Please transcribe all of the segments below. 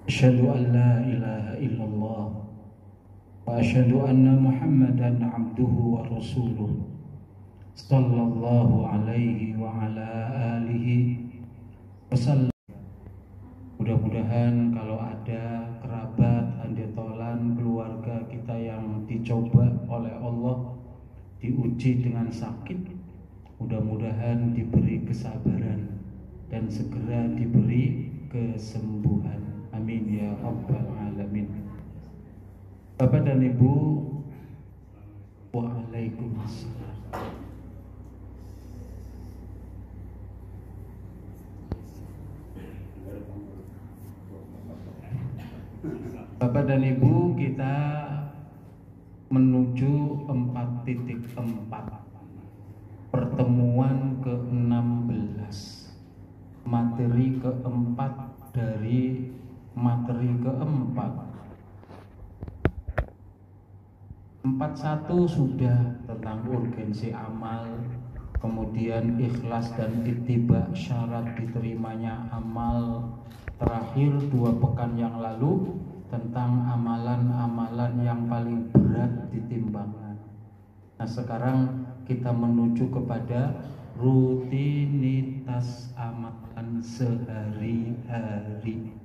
Asyhadu an la ilaha illallah wa asyhadu anna Muhammadan abduhu wa rasuluh sallallahu alaihi wa ala alihi wasallam. Mudah-mudahan kalau ada kerabat, handetolan, keluarga kita yang dicoba oleh Allah, diuji dengan sakit, mudah-mudahan diberi kesabaran dan segera diberi kesembuhan. Amin ya rabbal alamin. Bapak dan Ibu, waalaikumsalam. Bapak dan Ibu, kita menuju 4.4, pertemuan ke-16, materi keempat dari materi keempat. 4.1 sudah tentang urgensi amal, kemudian ikhlas dan ittiba, syarat diterimanya amal. Terakhir 2 pekan yang lalu tentang amalan-amalan yang paling berat ditimbangan. Nah, sekarang kita menuju kepada rutinitas amalan sehari-hari.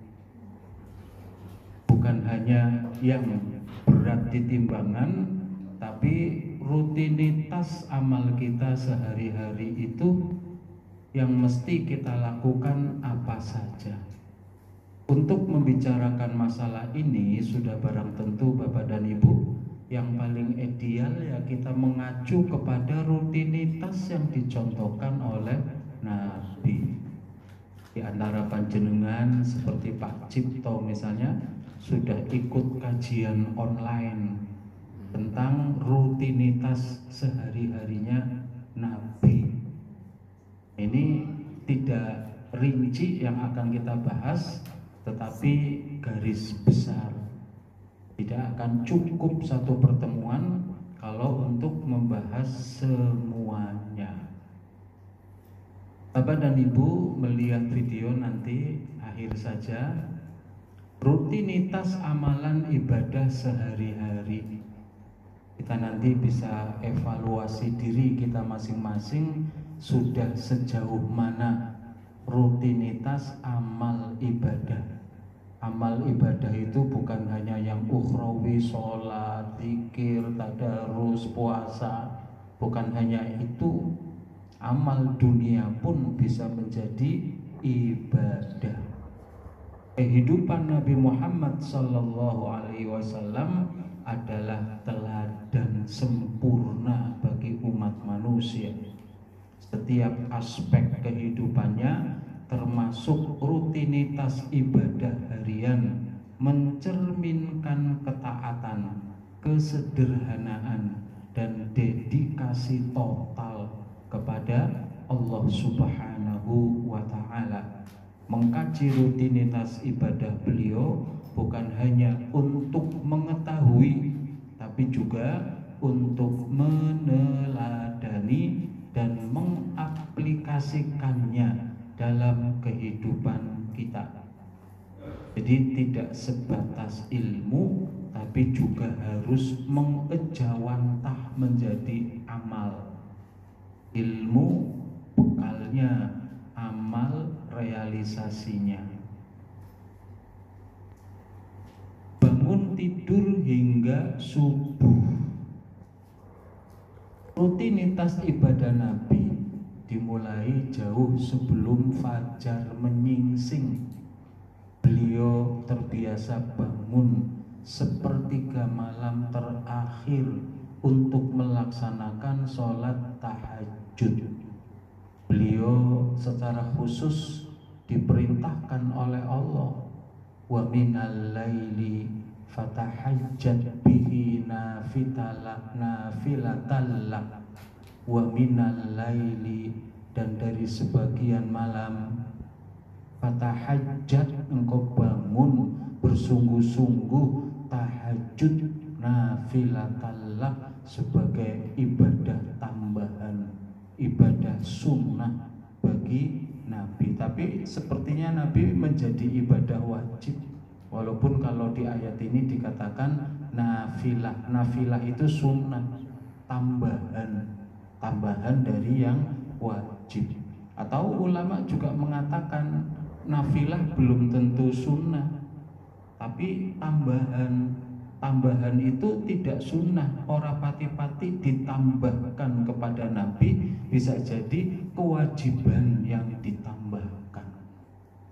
Bukan hanya yang berat ditimbangan, tapi rutinitas amal kita sehari-hari itu yang mesti kita lakukan apa saja. Untuk membicarakan masalah ini sudah barang tentu Bapak dan Ibu, yang paling ideal ya kita mengacu kepada rutinitas yang dicontohkan oleh Nabi. Di antara panjenengan seperti Pak Cipto misalnya sudah ikut kajian online tentang rutinitas sehari-harinya Nabi. Ini tidak rinci yang akan kita bahas, tetapi garis besar. Tidak akan cukup satu pertemuan kalau untuk membahas semuanya. Bapak dan Ibu melihat video nanti akhir saja, rutinitas amalan ibadah sehari-hari. Kita nanti bisa evaluasi diri kita masing-masing sudah sejauh mana rutinitas amal ibadah. Amal ibadah itu bukan hanya yang ukhrawi, sholat, zikir, tadarus, puasa. Bukan hanya itu, amal dunia pun bisa menjadi ibadah. Kehidupan Nabi Muhammad sallallahu alaihi wasallam adalah teladan sempurna bagi umat manusia. Setiap aspek kehidupannya termasuk rutinitas ibadah harian mencerminkan ketaatan, kesederhanaan dan dedikasi total kepada Allah Subhanahu wa ta'ala. Mengkaji rutinitas ibadah beliau bukan hanya untuk mengetahui, tapi juga untuk meneladani dan mengaplikasikannya dalam kehidupan kita. Jadi tidak sebatas ilmu, tapi juga harus mengejawantah menjadi amal. Ilmu bekalnya, amal realisasinya. Bangun tidur hingga subuh. Rutinitas ibadah Nabi dimulai jauh sebelum fajar menyingsing. Beliau terbiasa bangun sepertiga malam terakhir untuk melaksanakan sholat tahajud. Beliau secara khusus diperintahkan oleh Allah, wa minal laili fatahajjat bihi nafilatallah, wa minal laili, dan dari sebagian malam, fatahajjat, engkau bangun bersungguh-sungguh tahajud nafilatallah sebagai ibadah tambahan, ibadah sunnah bagi Nabi. Tapi sepertinya Nabi menjadi ibadah wajib. Walaupun kalau di ayat ini dikatakan nafilah itu sunnah, tambahan dari yang wajib. Atau ulama juga mengatakan nafilah belum tentu sunnah, tapi tambahan itu tidak sunnah, ora pati-pati ditambahkan kepada Nabi, bisa jadi kewajiban yang ditambahkan.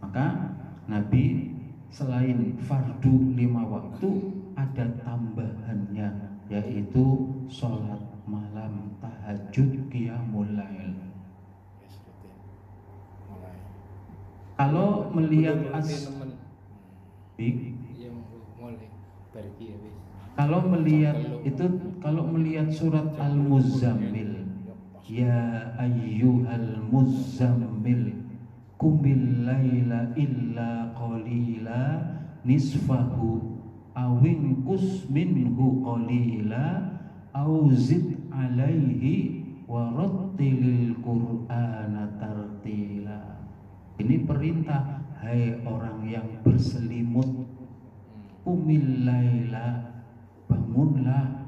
Maka Nabi selain fardu 5 waktu ada tambahannya, yaitu sholat malam, tahajud, qiyamul lail. Kalau melihat kalau melihat surat Al-Muzammil, ya ayyuhal muzammil qumil laila illa qalila nisfahu awinqus minhu qalila au zid alaihi wa rattilil qur'ana tartila. Ini perintah, hai orang yang berselimut, qumil laila, bangunlah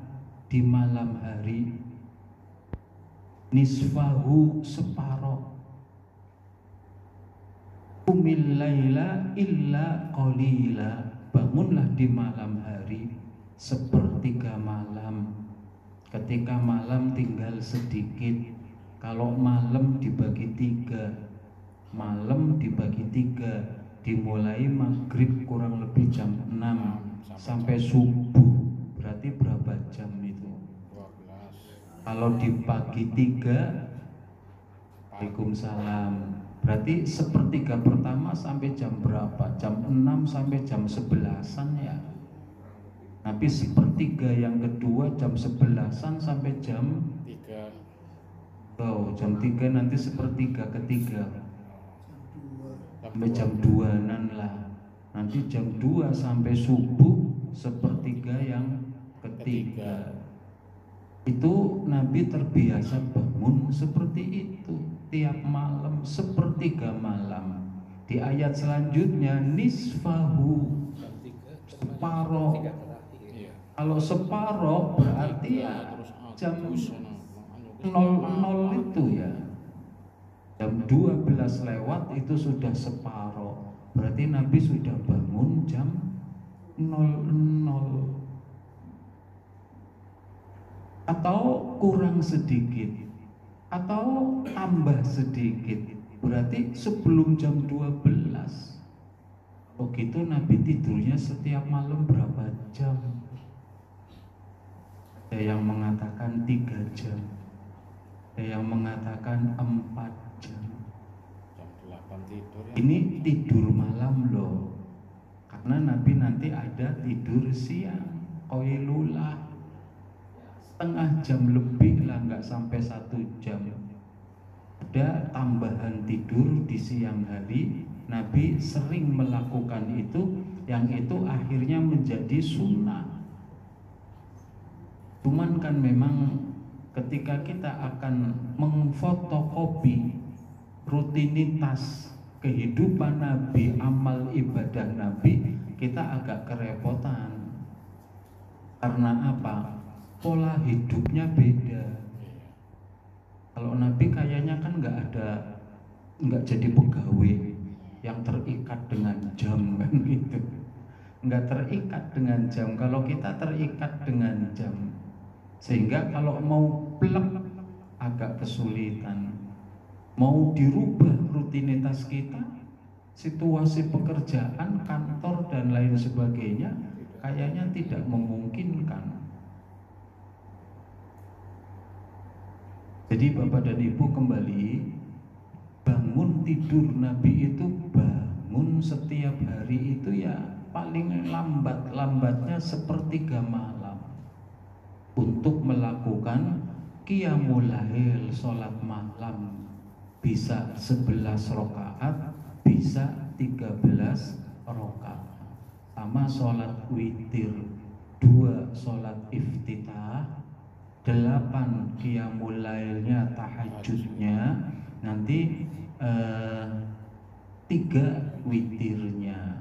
di malam hari, nisfahu, separoh, qumil laila illa qalila, bangunlah di malam hari sepertiga malam. Ketika malam tinggal sedikit, kalau malam dibagi 3, dimulai maghrib kurang lebih jam 6 sampai subuh, berarti berapa jam itu? 12. Kalau dibagi 3, Waalaikumsalam, berarti sepertiga pertama sampai jam berapa? Jam 6 sampai jam 11-an ya. Tapi sepertiga yang kedua jam 11-an sampai jam 3. Jam 3 nanti sepertiga ketiga sampai jam 2-an lah. Nanti jam 2 sampai subuh sepertiga yang ketiga. Itu Nabi terbiasa bangun seperti itu tiap malam, sepertiga malam. Di ayat selanjutnya nisfahu, separoh. Kalau separoh berarti ya jam 00 itu ya, jam 12 lewat itu sudah separoh, berarti Nabi sudah bangun jam 00 atau kurang sedikit atau tambah sedikit, berarti sebelum jam 12. Begitu Nabi tidurnya setiap malam berapa jam? Ada yang mengatakan 3 jam, ada yang mengatakan 4 jam. Jam 8 tidur ya? Ini tidur malam loh, karena Nabi nanti ada tidur siang, qailulah, setengah jam lebih lah, nggak sampai 1 jam. Ada tambahan tidur di siang hari. Nabi sering melakukan itu, yang itu akhirnya menjadi sunnah. Cuman kan memang ketika kita akan mengfotokopi rutinitas kehidupan Nabi, amal ibadah Nabi, kita agak kerepotan. Karena apa? Pola hidupnya beda. Kalau Nabi kayaknya kan nggak jadi pegawai yang terikat dengan jam kan gitu. Nggak terikat dengan jam. Kalau kita terikat dengan jam, sehingga kalau mau plek agak kesulitan. Mau dirubah rutinitas kita, situasi pekerjaan, kantor dan lain sebagainya, kayaknya tidak memungkinkan. Jadi Bapak dan Ibu kembali, bangun tidur Nabi itu bangun setiap hari itu ya paling lambatnya sepertiga malam untuk melakukan qiyamul lail, sholat malam. Bisa 11 rakaat, bisa 13 rakaat. Sama sholat witir, 2 sholat iftitah, 8 qiyamul lailnya, tahajudnya, nanti 3 witirnya.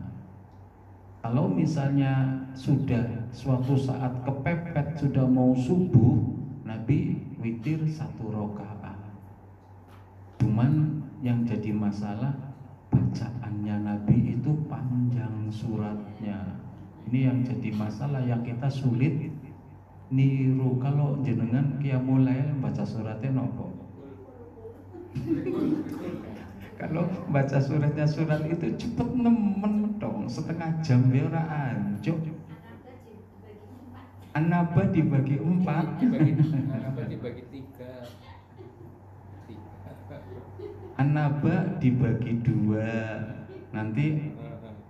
Kalau misalnya sudah suatu saat kepepet, sudah mau subuh, Nabi witir 1 rakaat. Cuman yang jadi masalah, bacaannya Nabi itu panjang suratnya. Ini yang jadi masalah, yang kita sulit niru. Kalau jenengan qiyamul lail baca suratnya nopo? Kalau baca suratnya surat itu cepet nemen dong, setengah jam ya ora anjuk. An-Naba dibagi 4. An-Naba dibagi 3. An-Naba dibagi 2. Nanti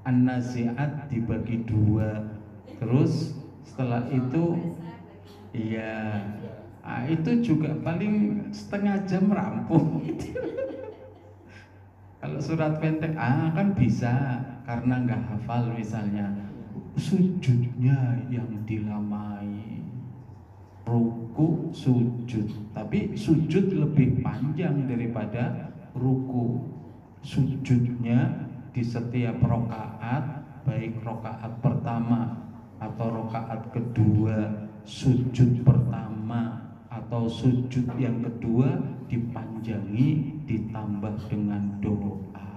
An-Nazi'at dibagi 2. Terus setelah itu iya, itu juga paling setengah jam rampung. Kalau surat pendek kan bisa, karena nggak hafal misalnya. Sujudnya yang dilamai, ruku sujud, tapi sujud lebih panjang daripada ruku. Sujudnya di setiap rokaat, baik rokaat pertama atau rokaat kedua, sujud pertama atau sujud yang kedua dipanjangi, ditambah dengan doa.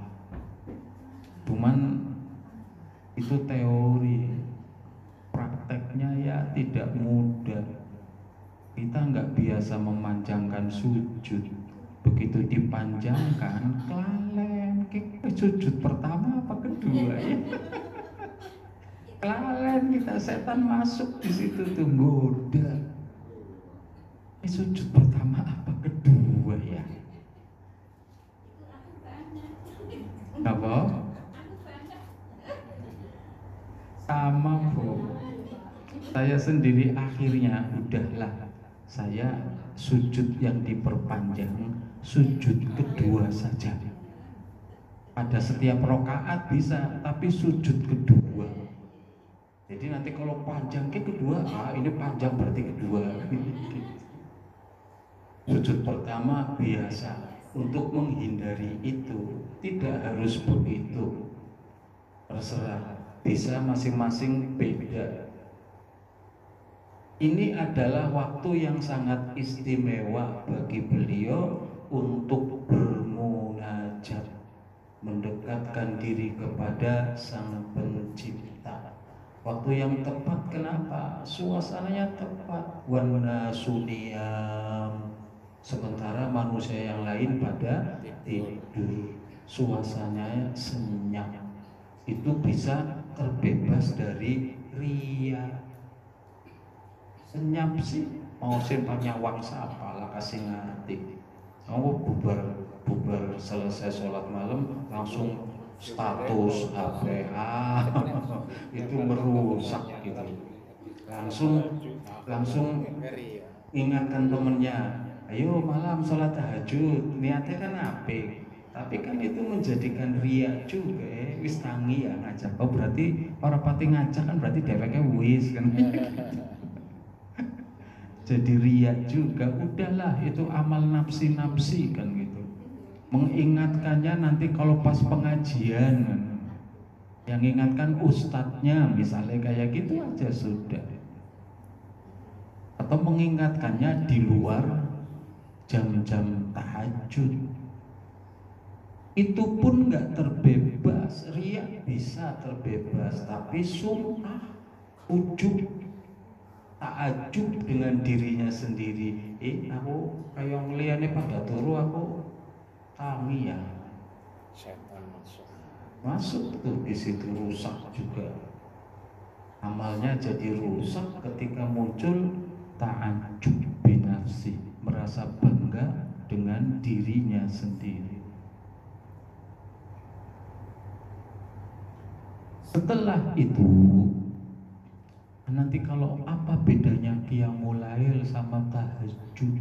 Cuman itu teori, prakteknya ya tidak mudah. Kita nggak biasa memanjangkan sujud. Begitu dipanjangkan, kelalen. Sujud pertama apa kedua ya? Kelalen kita, setan masuk di situ tuh goda. Sujud pertama apa kedua ya? Apa? Sama Bu. Saya sendiri akhirnya udahlah, saya sujud yang diperpanjang sujud kedua saja. Pada setiap rokaat bisa, tapi sujud kedua. Jadi nanti kalau panjang ke kedua, ini panjang berarti kedua. Sujud pertama biasa. Untuk menghindari itu, tidak harus begitu. Terserah, bisa masing-masing beda. Ini adalah waktu yang sangat istimewa bagi beliau untuk bermunajat, mendekatkan diri kepada Sang Pencipta. Waktu yang tepat, kenapa? Suasananya tepat. Wana suniyam. Sementara manusia yang lain pada tidur, suasananya senyap. Itu bisa terbebas dari ria. Senyap sih, mau simpangnya wangsa apalah, kasih ngerti. Mau bubar selesai sholat malam langsung status HP, itu merusak gitu. Langsung ingatkan temennya, ayo malam sholat tahajud, niatnya kan apik, tapi kan itu menjadikan riak juga. Wis tangi ya ngajak, berarti orang pati ngajak kan berarti dheweke wis kan. Jadi riak juga. Udahlah, itu amal nafsi kan gitu. Mengingatkannya nanti kalau pas pengajian kan, yang ingatkan ustadznya misalnya kayak gitu aja sudah. Atau mengingatkannya di luar jam-jam tahajud. Itu pun nggak terbebas. Riak bisa terbebas, tapi sum'ah, ujub, takjub dengan dirinya sendiri. Aku kayak ngeliane pada turu, aku tangi ya. Setan Masuk tuh di situ, rusak juga. Amalnya jadi rusak ketika muncul ta'ajjub binafsi, merasa bangga dengan dirinya sendiri. Setelah itu, nanti kalau apa bedanya qiyamul lail sama tahajud?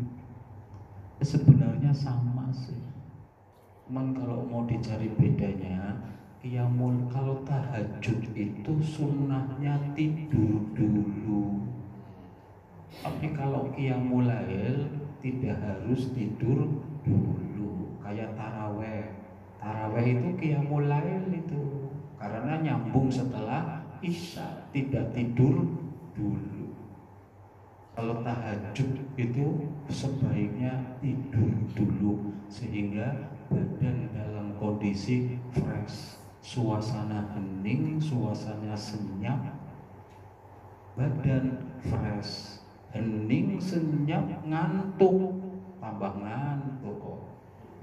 Sebenarnya sama sih. Cuman kalau mau dicari bedanya, kalau tahajud itu sunnahnya tidur dulu. Tapi kalau qiyamul lail tidak harus tidur dulu. Kayak taraweh. Taraweh itu qiyamul lail itu, karena nyambung setelah isya, tidak tidur dulu. Kalau tahajud itu sebaiknya tidur dulu sehingga badan dalam kondisi fresh, suasana hening, suasana senyap, badan fresh, hening, senyap, ngantuk, tambah ngantuk kok.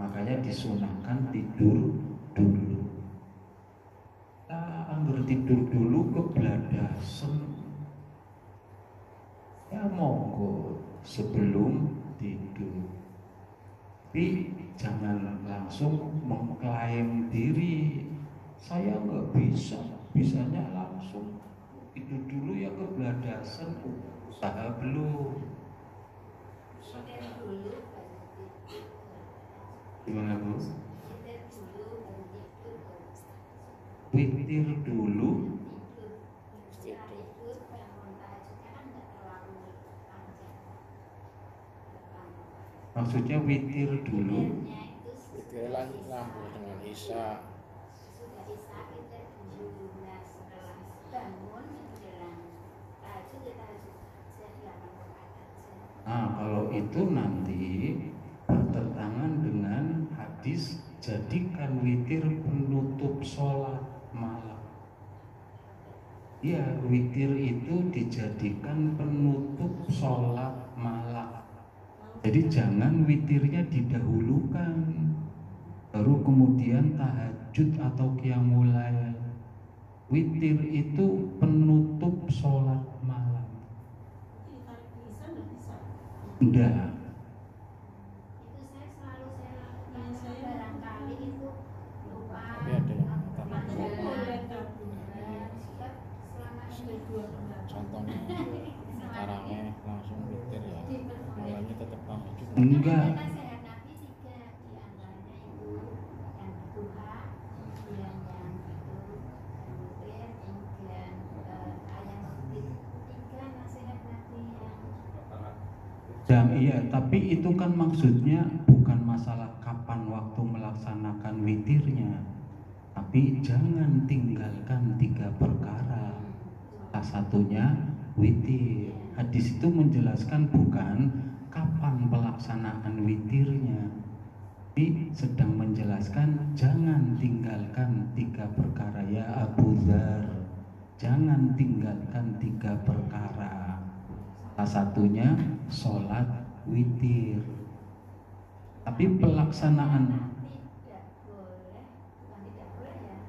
Makanya disunahkan tidur dulu. Anggur tidur dulu kebladasan, ya monggo sebelum tidur. Tapi jangan langsung mengklaim diri, saya nggak bisa, bisanya langsung tidur dulu ya kebladasan, usaha belum. Gimana Bu? Witir dulu. Maksudnya witir dulu. Witir lampu dengan isya. Nah, kalau itu nanti bertentangan dengan hadis jadikan witir penutup sholat malam. Ya, witir itu dijadikan penutup sholat malam. Jadi jangan witirnya didahulukan, baru kemudian tahajud atau qiyamul lail. Witir itu penutup sholat malam. Enggak. Itu saya selalu lakukan, barangkali itu lupa. Tapi ada yang contohnya tarawih langsung witir ya, malamnya tetap tahajud. Enggak. Nasihat Nabi 3 di antaranya itu yang duha, kemudian yang itu witir, kemudian ayat 3 nasihat Nabi yang Iya, tapi itu kan maksudnya bukan masalah kapan waktu melaksanakan witirnya, tapi jangan tinggalkan 3 perkara. Salah satunya witir. Hadis itu menjelaskan bukan kapan pelaksanaan witirnya, tapi sedang menjelaskan jangan tinggalkan 3 perkara ya Abu Dzar. Jangan tinggalkan 3 perkara. Salah satunya sholat witir. Tapi pelaksanaan tidak boleh, bukan tidak boleh ya,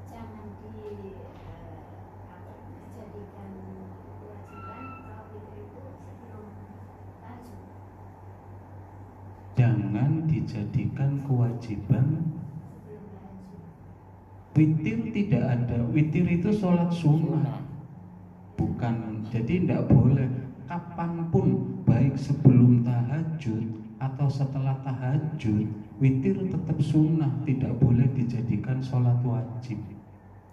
jangan dijadikan kewajiban kalau witir itu sebelum tahajud. jangan dijadikan kewajiban. Sebelum tahajud. Witir tidak ada. Witir itu sholat sunnah, bukan. Jadi tidak boleh kapanpun, baik sebelum tahajud atau setelah tahajud, witir tetap sunnah, tidak boleh dijadikan sholat wajib.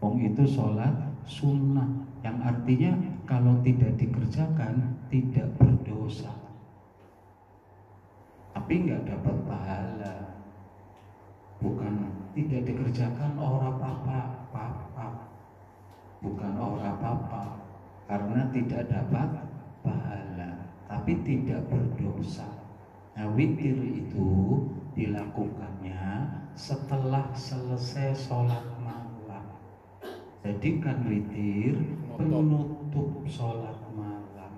Itu sholat sunnah, yang artinya kalau tidak dikerjakan tidak berdosa, tapi nggak dapat pahala. Bukan tidak dikerjakan orang apa-apa, bukan orang apa-apa, karena tidak dapat pahala, tapi tidak berdosa. Nah, witir itu dilakukannya setelah selesai sholat malam. Jadikan witir penutup sholat malam.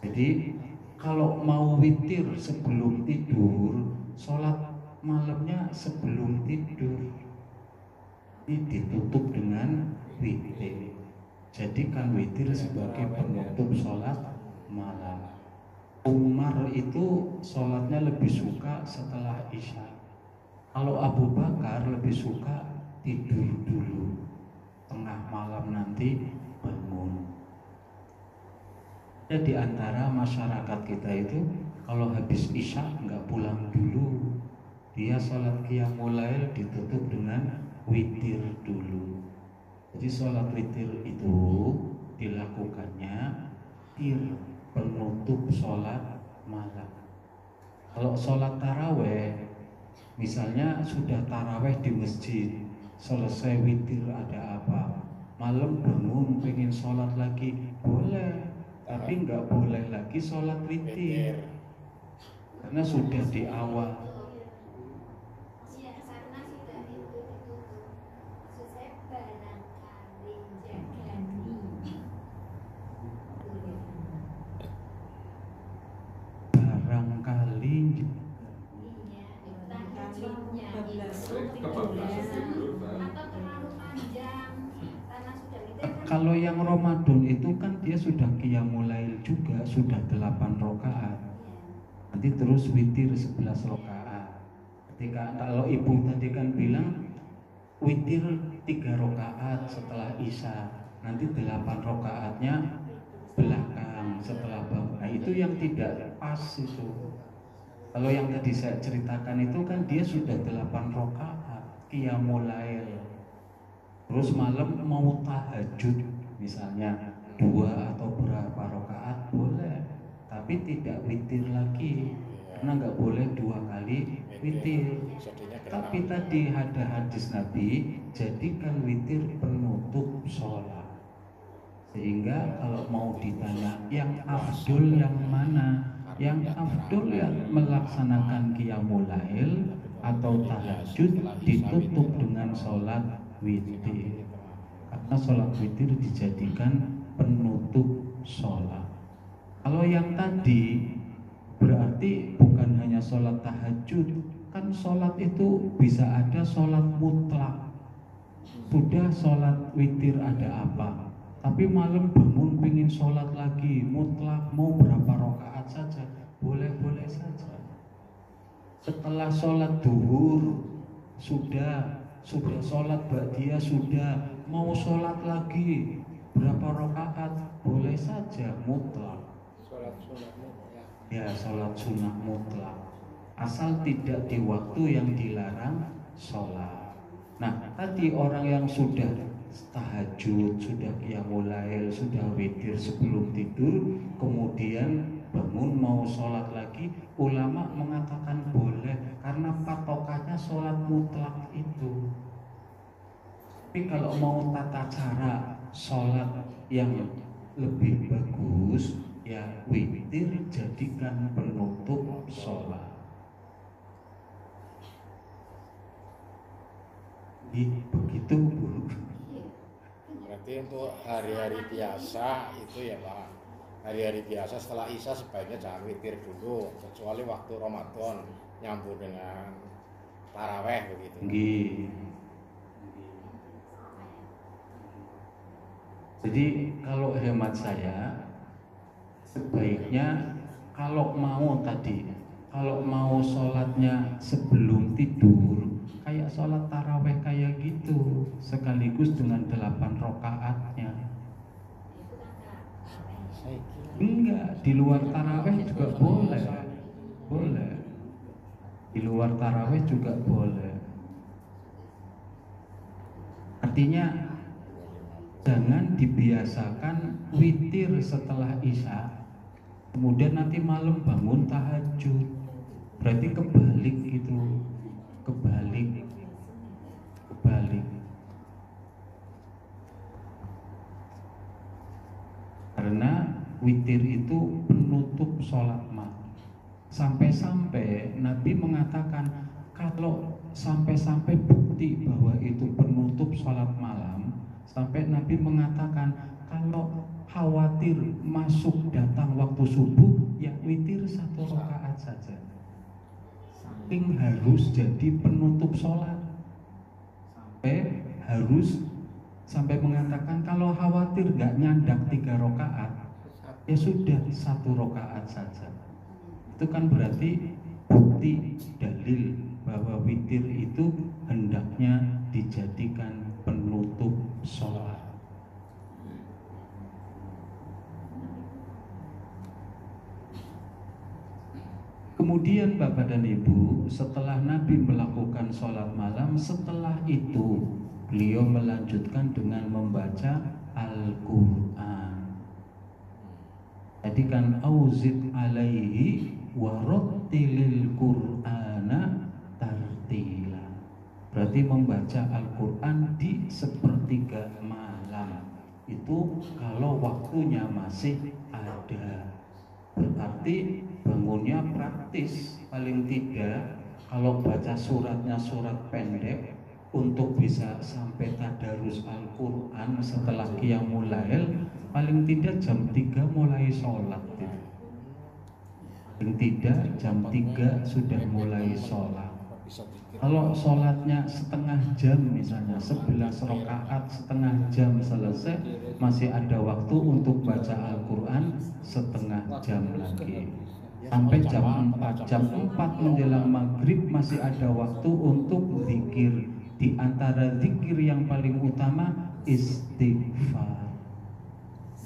Jadi kalau mau witir sebelum tidur, sholat malamnya sebelum tidur, ini ditutup dengan witir. Jadikan witir sebagai penutup sholat malam. Umar itu sholatnya lebih suka setelah isya. Kalau Abu Bakar lebih suka tidur dulu, tengah malam nanti bangun. Di antara masyarakat kita itu kalau habis isya nggak pulang dulu, dia sholat qiyamul lail ditutup dengan witir dulu. Jadi sholat witir itu dilakukannya penutup sholat malam. Kalau sholat taraweh, misalnya sudah taraweh di masjid, selesai witir ada apa, malam bangun pengen sholat lagi, boleh, tapi nggak boleh lagi sholat witir karena sudah di awal. Ya, karena sudah itu maksud saya barangkali jadi Barangkali iya tahajudnya itu atau terlalu panjang karena sudah itu kalau yang Ramadan itu kan dia sudah qiyamul lail juga, sudah 8 rakaat. Nanti terus witir 11 rakaat. Ketika kalau ibu tadi kan bilang witir 3 rakaat setelah isya, nanti 8 rakaatnya belakang setelah bangun. Nah itu yang tidak pas itu. Kalau yang tadi saya ceritakan itu kan dia sudah 8 rakaat qiyamul lail. Terus malam mau tahajud misalnya 2 atau berapa rakaat boleh, tapi tidak witir lagi karena nggak boleh 2 kali witir. Tapi tadi ada hadis Nabi, jadikan witir penutup sholat. Sehingga kalau mau ditanya yang afdol yang mana, yang afdol yang melaksanakan qiyamul lail atau tahajud ditutup dengan sholat witir. Karena sholat witir dijadikan penutup sholat. Kalau yang tadi berarti bukan hanya sholat tahajud, kan sholat itu bisa ada sholat mutlak. Sudah sholat witir ada apa, tapi malam bangun pengen sholat lagi mutlak, mau berapa rakaat saja, boleh-boleh saja. Setelah sholat duhur sudah sholat ba'diyah sudah, mau sholat lagi berapa rakaat, boleh saja mutlak. Ya sholat sunnah mutlak, asal tidak di waktu yang dilarang sholat. Nah tadi orang yang sudah tahajud, sudah qiyamul lail, sudah witir sebelum tidur, kemudian bangun mau sholat lagi, ulama mengatakan boleh karena patokannya sholat mutlak itu. Tapi kalau mau tata cara sholat yang lebih bagus, ya witir jadikan penutup sholat. Begitu Bu. Berarti untuk hari-hari biasa itu ya Pak, hari-hari biasa setelah isya sebaiknya jangan witir dulu, kecuali waktu Ramadan nyambung dengan taraweh begitu. Jadi kalau hemat saya sebaiknya kalau mau sholatnya sebelum tidur kayak sholat taraweh kayak gitu, sekaligus dengan 8 rakaatnya. Enggak, di luar taraweh juga boleh. Di luar taraweh juga boleh. Artinya jangan dibiasakan witir setelah isya, kemudian nanti malam bangun tahajud. Berarti kebalik gitu, kebalik. Karena witir itu penutup sholat malam. Sampai-sampai Nabi mengatakan kalau sampai bukti bahwa itu penutup sholat malam, sampai Nabi mengatakan kalau khawatir masuk datang waktu subuh, ya witir 1 rakaat saja. Saking harus jadi penutup sholat, sampai mengatakan kalau khawatir nggak nyandak 3 rakaat, ya sudah 1 rakaat saja. Itu kan berarti bukti dalil bahwa witir itu hendaknya dijadikan penutup sholat. Kemudian Bapak dan Ibu, setelah Nabi melakukan sholat malam, setelah itu beliau melanjutkan dengan membaca Al-Quran. Jadi kan auzid alaihi warattilil Qur'ana tartila. Berarti berarti membaca Al-Quran di sepertiga malam. Itu kalau waktunya masih ada. Berarti bangunnya praktis. Paling tidak kalau baca suratnya surat pendek, untuk bisa sampai tadarus Al-Quran setelah Qiyamul Lail, paling tidak jam 3 mulai sholat. Paling tidak jam 3 sudah mulai sholat. Kalau sholatnya setengah jam misalnya 11 rakaat setengah jam selesai, masih ada waktu untuk baca Al-Quran setengah jam lagi. Sampai jam 4 menjelang maghrib masih ada waktu untuk zikir. Di antara zikir yang paling utama istighfar.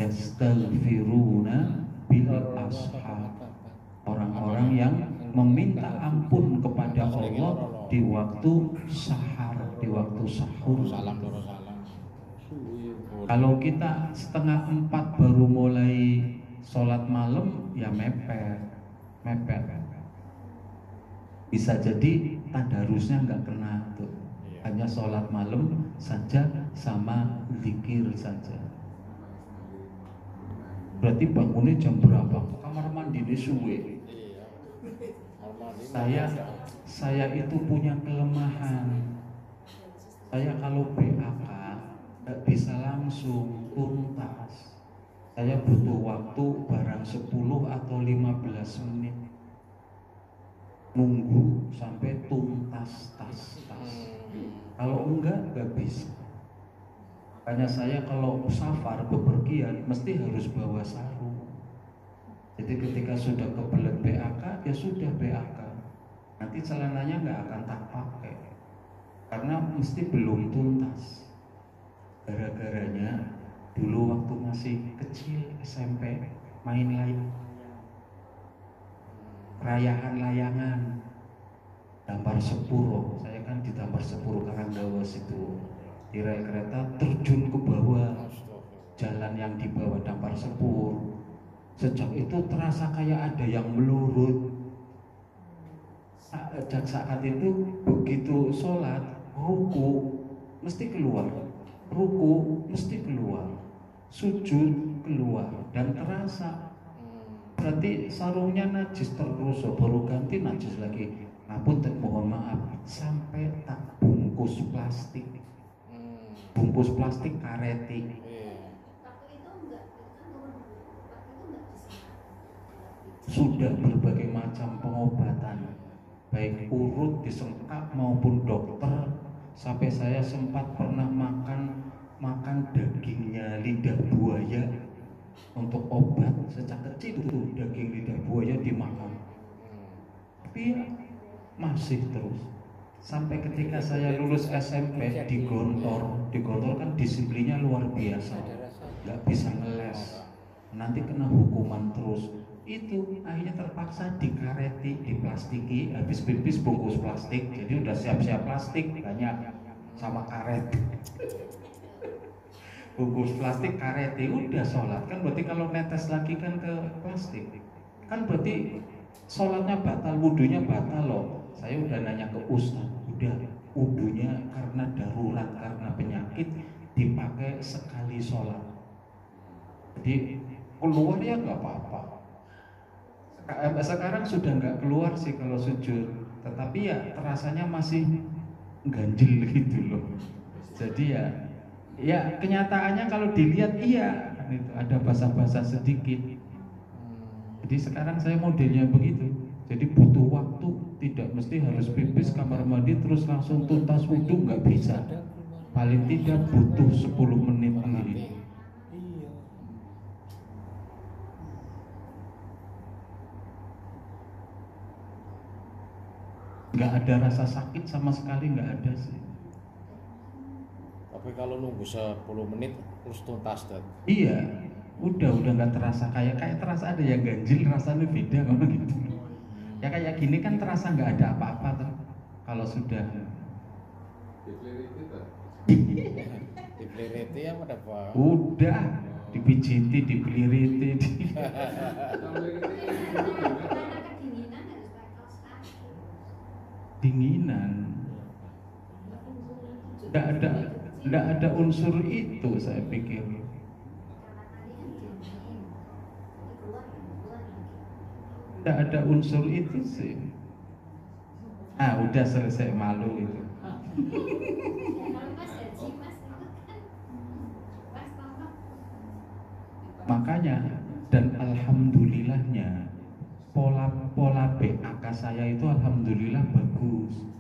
Yastaghfiruna bil ashab. Orang-orang yang meminta ampun kepada Allah di waktu sahar, di waktu sahur. Kalau kita setengah 4 baru mulai sholat malam, ya mepet. Bisa jadi tadarusnya nggak kena tuh. Hanya sholat malam saja sama zikir saja. Berarti bangunnya jam berapa? Kamar mandi di suwe. Saya itu punya kelemahan. Saya kalau BAK nggak bisa langsung tuntas. Saya butuh waktu barang 10 atau 15 menit nunggu sampai tuntas tas. Kalau enggak bisa. Makanya saya kalau safar bepergian mesti harus bawa sarung. Jadi ketika sudah kebelet BAK, ya sudah BAK. Nanti celananya nggak akan tak pakai karena mesti belum tuntas. Gara-garanya dulu waktu masih kecil SMP main layangan Dampar Sepuro. Saya kan di Dampar Sepuro Karanggawas itu, di rel kereta terjun ke bawah jalan yang di bawah Dampar Sepuro. Sejak itu terasa kayak ada yang melurut. Saat itu begitu sholat, ruku mesti keluar, sujud keluar, dan terasa. Berarti sarungnya najis terus, baru ganti najis lagi. Ngapunten, mohon maaf, sampai tak bungkus plastik karetik. Sudah berbagai macam pengobatan, baik urut disengkap maupun dokter, sampai saya sempat pernah makan dagingnya lidah buaya untuk obat. Sejak kecil itu daging lidah buaya dimakan, tapi masih terus sampai ketika saya lulus SMP di Gontor kan disiplinnya luar biasa, nggak bisa ngeles, nanti kena hukuman terus. Itu akhirnya terpaksa dikareti, diplastiki, habis pipis bungkus plastik, jadi udah siap-siap plastik banyak sama karet. Bungkus plastik kareti, udah sholat kan berarti kalau netes lagi kan ke plastik kan berarti sholatnya batal, wudunya batal loh. Saya udah nanya ke ustaz, udah wudunya karena darurat, karena penyakit dipakai sekali sholat, jadi keluar ya nggak apa-apa. Sekarang sudah nggak keluar sih kalau sujud, tetapi ya terasanya masih ganjil gitu loh. Jadi ya kenyataannya kalau dilihat iya itu ada basah-basah sedikit. Jadi sekarang saya modelnya begitu. Jadi butuh waktu, tidak mesti harus pipis kamar mandi terus langsung tuntas wudu, nggak bisa. Paling tidak butuh 10 menit ini. Nggak ada rasa sakit sama sekali, nggak ada sih. Tapi kalau nunggu 10 menit terus tuntas dan iya, udah nggak terasa kayak terasa ada yang ganjil, rasanya beda kalau gitu. Ya kayak gini kan terasa nggak ada apa-apa tuh. Kalau sudah dipeliriti ya pada Pak. Udah dipijiti, dipeliriti. Dinginan. Tidak ada unsur itu, saya pikir. Tidak ada unsur itu sih. Udah selesai malu itu. Makanya dan alhamdulillahnya pola BAK saya itu alhamdulillah bagus.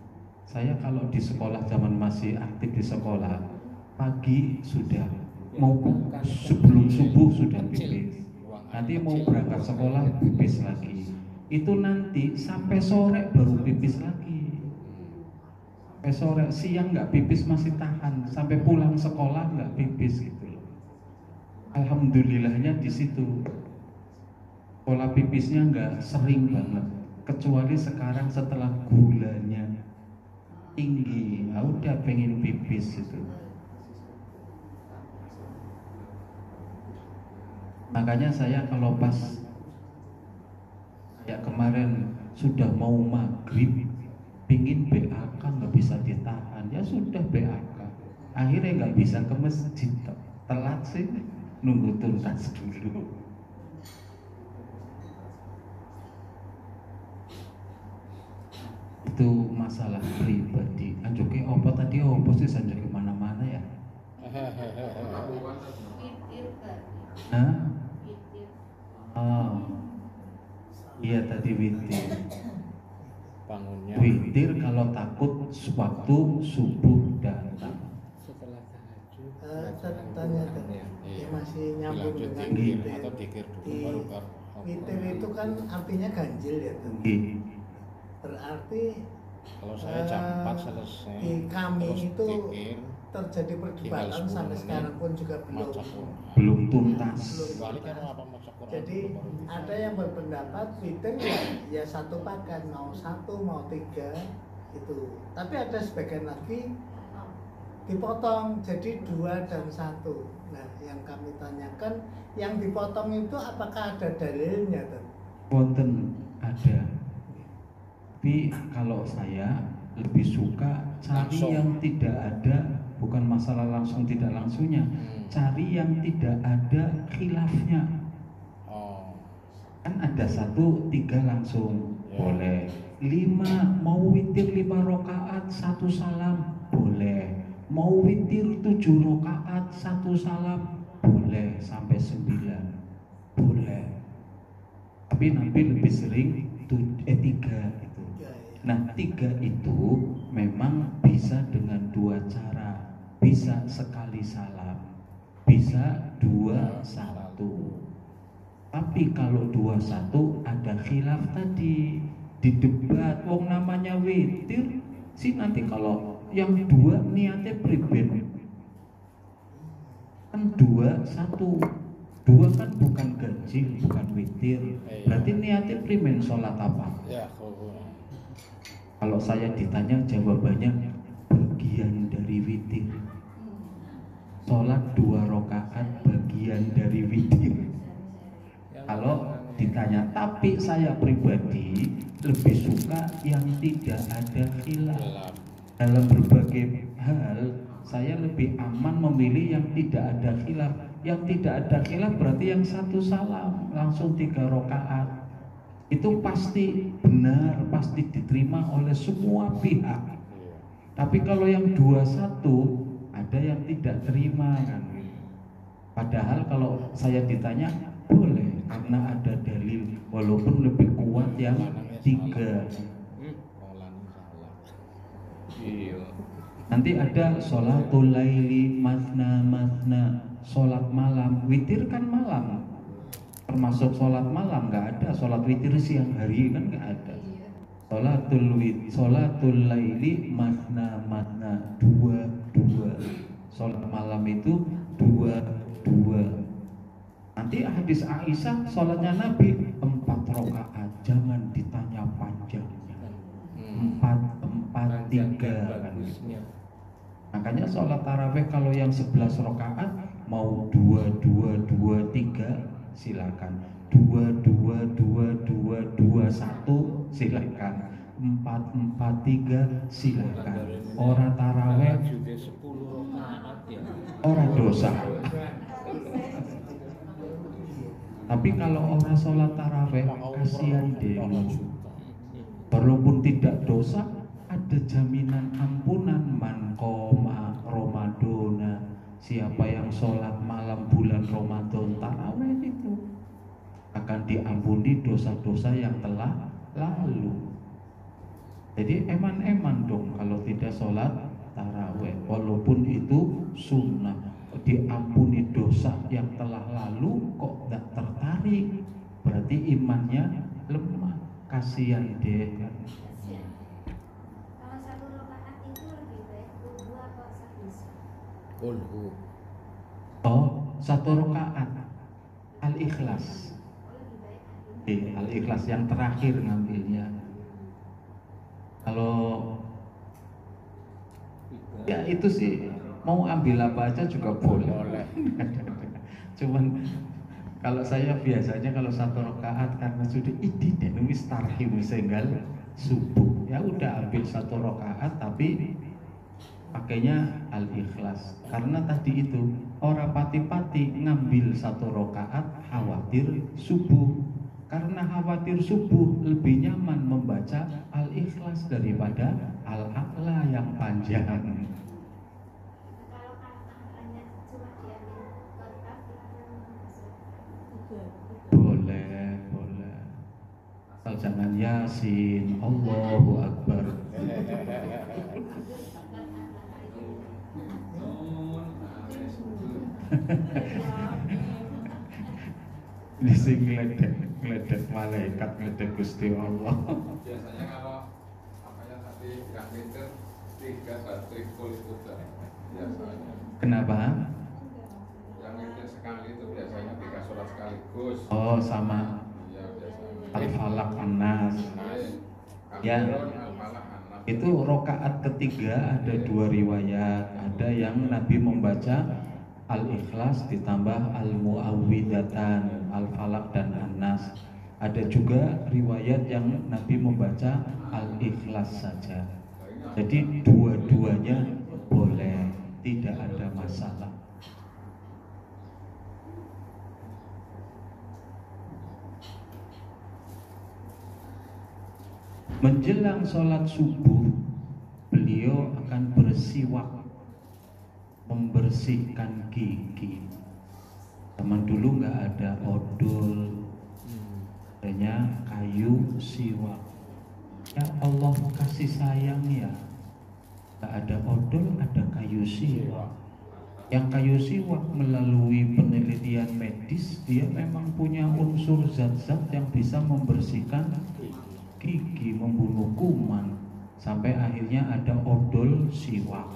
Saya kalau di sekolah zaman masih aktif di sekolah, pagi sudah mau sebelum subuh sudah pipis. Nanti mau berangkat sekolah pipis lagi. Itu nanti sampai sore baru pipis lagi. Sampai sore, siang nggak pipis masih tahan, sampai pulang sekolah nggak pipis gitu loh. Alhamdulillahnya di situ. Pola pipisnya nggak sering banget, kecuali sekarang setelah gulanya tinggi, udah pengen pipis itu. Makanya saya kalau pas kayak kemarin sudah mau maghrib, pingin BAK nggak bisa ditahan, ya sudah BAK. Akhirnya nggak bisa ke masjid, telat sih, nunggu tuntas dulu. Itu masalah pribadi. Anjoke apa tadi sih sanjoke mana-mana ya? Iya tadi witir. Bangunnya. Witir kalau takut waktu subuh datang. Setelah tahajud. Tanya masih nyambung dengan witir. Atau dikir dulu baru Witir itu kan artinya ganjil ya tuh. Berarti kalau saya jam 4 selesai di kami terus itu dikir, terjadi perdebatan sampai sekarang pun juga belum tuntas. Jadi ada yang berpendapat witir ya satu pakan, mau satu mau tiga itu. Tapi ada sebagian lagi dipotong jadi 2 dan 1. Nah yang kami tanyakan, yang dipotong itu apakah ada dalilnya? Wonten ada. Tapi kalau saya lebih suka cari langsung. Yang tidak ada, bukan masalah langsung tidak langsungnya, cari yang tidak ada khilafnya. Kan ada 1, 3 langsung boleh, 5 mau witir 5 rakaat 1 salam boleh, mau witir 7 rakaat 1 salam boleh, sampai 9 boleh. Tapi Nabi lebih sering 3 itu. Nah 3 itu memang bisa dengan 2 cara. Bisa sekali salam, bisa 2-1. Tapi kalau 2-1 ada khilaf tadi, didebat. Wong namanya witir sih, nanti kalau yang 2 niatnya priben kan 2-1. 2 kan bukan ganjil, bukan witir. Berarti niatnya primen sholat apa? Kalau saya ditanya jawabannya bagian dari witir. Sholat 2 rakaat bagian dari witir. Kalau ditanya, tapi saya pribadi lebih suka yang tidak ada khilaf. Dalam berbagai hal saya lebih aman memilih yang tidak ada khilaf. Yang tidak ada khilaf berarti yang 1 salam langsung 3 rakaat. Itu pasti benar, pasti diterima oleh semua pihak. Tapi kalau yang 2-1 ada yang tidak terima kan. Padahal kalau saya ditanya boleh karena ada dalil, walaupun lebih kuat yang 3. Nanti ada sholatul laili masna, sholat malam. Witir kan malam, termasuk sholat malam. Nggak ada sholat witir siang hari, kan nggak ada. Sholatul laili masna 2. Sholat malam itu 2. Nanti hadis Aisyah, sholatnya Nabi 4 rakaat, jangan ditanya panjangnya. 4-3 kan. Makanya sholat taraweh kalau yang 11 rakaat mau 2-2-2-3 silakan, 2-2-2-2-2-1 silakan, 4-4-3 silakan. Orang taraweh 10 rakaat ya. Orang dosa. Tapi kalau orang sholat taraweh kasihan deh. Walaupun tidak dosa, ada jaminan ampunan. Man qoma Ramadona, siapa yang sholat malam bulan Ramadan taraweh itu akan diampuni dosa-dosa yang telah lalu. Jadi eman-eman dong kalau tidak sholat taraweh, walaupun itu sunnah. Diampuni dosa yang telah lalu kok tidak tertarik, berarti imannya lemah. Kasihan deh. Kalau 1 rakaat itu lebih baik kulhu atau sahis? Kulhu. Oh, 1 rakaat Al-Ikhlas. Al-Ikhlas yang terakhir ngambilnya. Kalau ya itu sih mau ambil apa aja juga boleh. Cuman kalau saya biasanya kalau 1 rakaat karena sudah idin wis tarhim sehingga subuh, ya udah ambil 1 rakaat tapi pakainya Al-Ikhlas. Karena tadi itu orang pati-pati ngambil 1 rakaat khawatir subuh. Karena khawatir subuh lebih nyaman membaca Al-Ikhlas daripada Al-A'la yang panjang. Kalau katanya cuma diambil kotak Boleh. Asal jangan Yasin, Allahu Akbar. Ini sing ngeledek malaikat, ngeledek Gusti Allah. Biasanya kalau apanya tadi nggak meter 3 baterai full itu biasanya. Kenapa? Yang meter sekali itu biasanya 3 sholat sekaligus. Oh, sama Iya biasanya. Al-Falaq An-Nas. Ya. Al-Falaq An-Nas. Itu rokaat ketiga ada 2 riwayat. Ada yang Nabi membaca Al-Ikhlas ditambah Al-Mu'awwidatan, Al-Falaq dan An-Nas. Ada juga riwayat yang Nabi membaca Al-Ikhlas saja. Jadi dua-duanya boleh, tidak ada masalah. Menjelang sholat subuh, beliau akan bersiwak, membersihkan gigi. Zaman dulu nggak ada odol, adanya kayu siwak. Ya Allah kasih sayang ya, nggak ada odol, ada kayu siwak. Yang kayu siwak melalui penelitian medis dia memang punya unsur zat-zat yang bisa membersihkan gigi, membunuh kuman, sampai akhirnya ada odol siwak.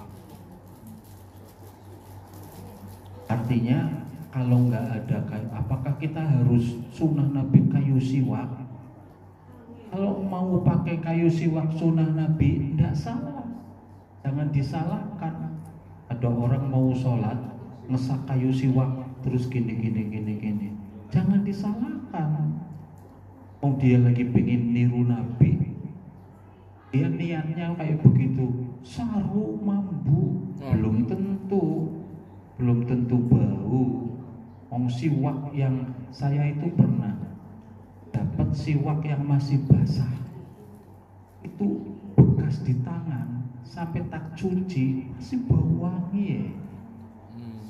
Artinya kalau nggak ada kayu, apakah kita harus sunnah Nabi kayu siwak? Kalau mau pakai kayu siwak sunnah Nabi, tidak salah, jangan disalahkan. Ada orang mau sholat ngesak kayu siwak terus gini, jangan disalahkan. Oh dia lagi pengen niru Nabi, dia niatnya kayak begitu, saru mambu, belum tentu bau. Siwak yang saya itu pernah dapat siwak yang masih basah, itu bekas di tangan sampai tak cuci masih bau wangi ya.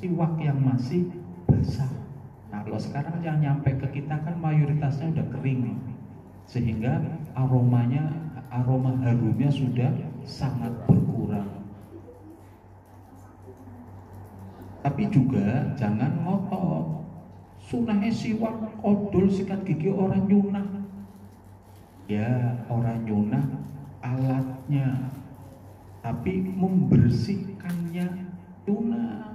Siwak yang masih basah. Nah kalau sekarang yang nyampe ke kita kan mayoritasnya udah kering, sehingga aroma harumnya sudah sangat berkurang. Tapi juga jangan ngotot. Sunahnya siwak odol sikat gigi orang nyunah. Ya orang nyunah alatnya, tapi membersihkannya nyunah.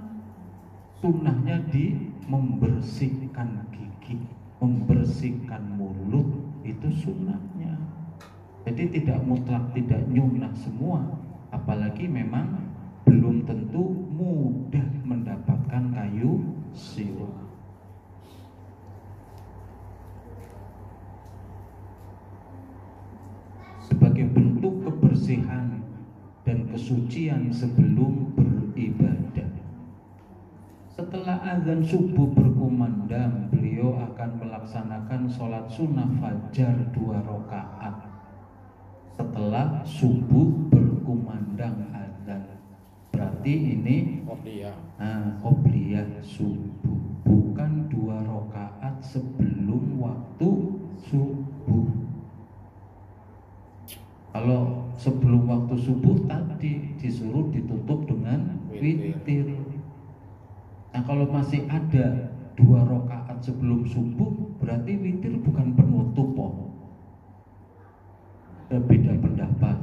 Sunahnya di membersihkan gigi, membersihkan mulut, itu sunahnya. Jadi tidak mutlak tidak nyunah semua, apalagi memang belum tentu mudah mendapatkan kayu siwak. Sebagai bentuk kebersihan dan kesucian sebelum beribadah Setelah azan subuh berkumandang, beliau akan melaksanakan sholat sunnah fajar 2 rakaat. Setelah subuh berkumandang azan, berarti ini qobliyah subuh, bukan 2 rakaat sebelum waktu subuh. Kalau sebelum waktu subuh tadi disuruh ditutup dengan witir. Nah kalau masih ada 2 rakaat sebelum subuh, berarti witir bukan penutup. Ada beda pendapat.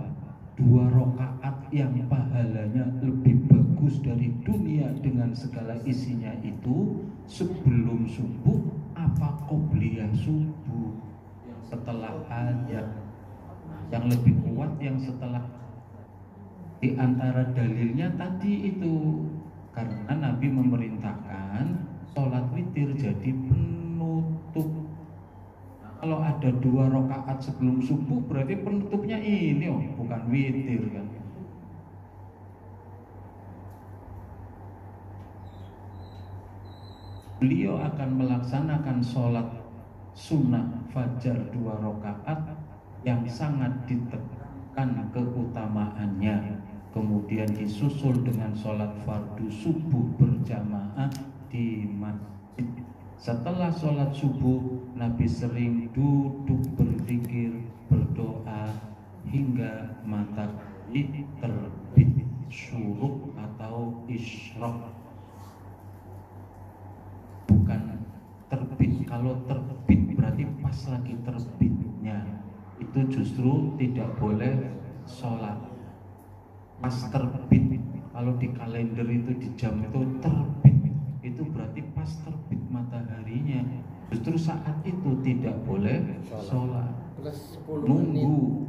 2 rakaat yang pahalanya lebih bagus dari dunia dengan segala isinya itu sebelum subuh apa qobliyah subuh setelah ayat? Yang lebih kuat yang setelah. Di antara dalilnya tadi itu, karena Nabi memerintahkan sholat witir jadi penutup. Kalau ada 2 rakaat sebelum subuh, berarti penutupnya ini, bukan witir kan. Beliau akan melaksanakan sholat sunnah fajar 2 rakaat yang sangat ditekankan keutamaannya, kemudian disusul dengan sholat fardu subuh berjamaah di masjid. Setelah sholat subuh, Nabi sering duduk berzikir, berdoa hingga matahari terbit syuruk atau isyraq. Bukan terbit, kalau terbit berarti pas lagi terbitnya, itu justru tidak boleh sholat. Pas terbit, kalau di kalender itu di jam itu terbit, itu berarti pas terbit mataharinya. Justru saat itu tidak boleh sholat. Nunggu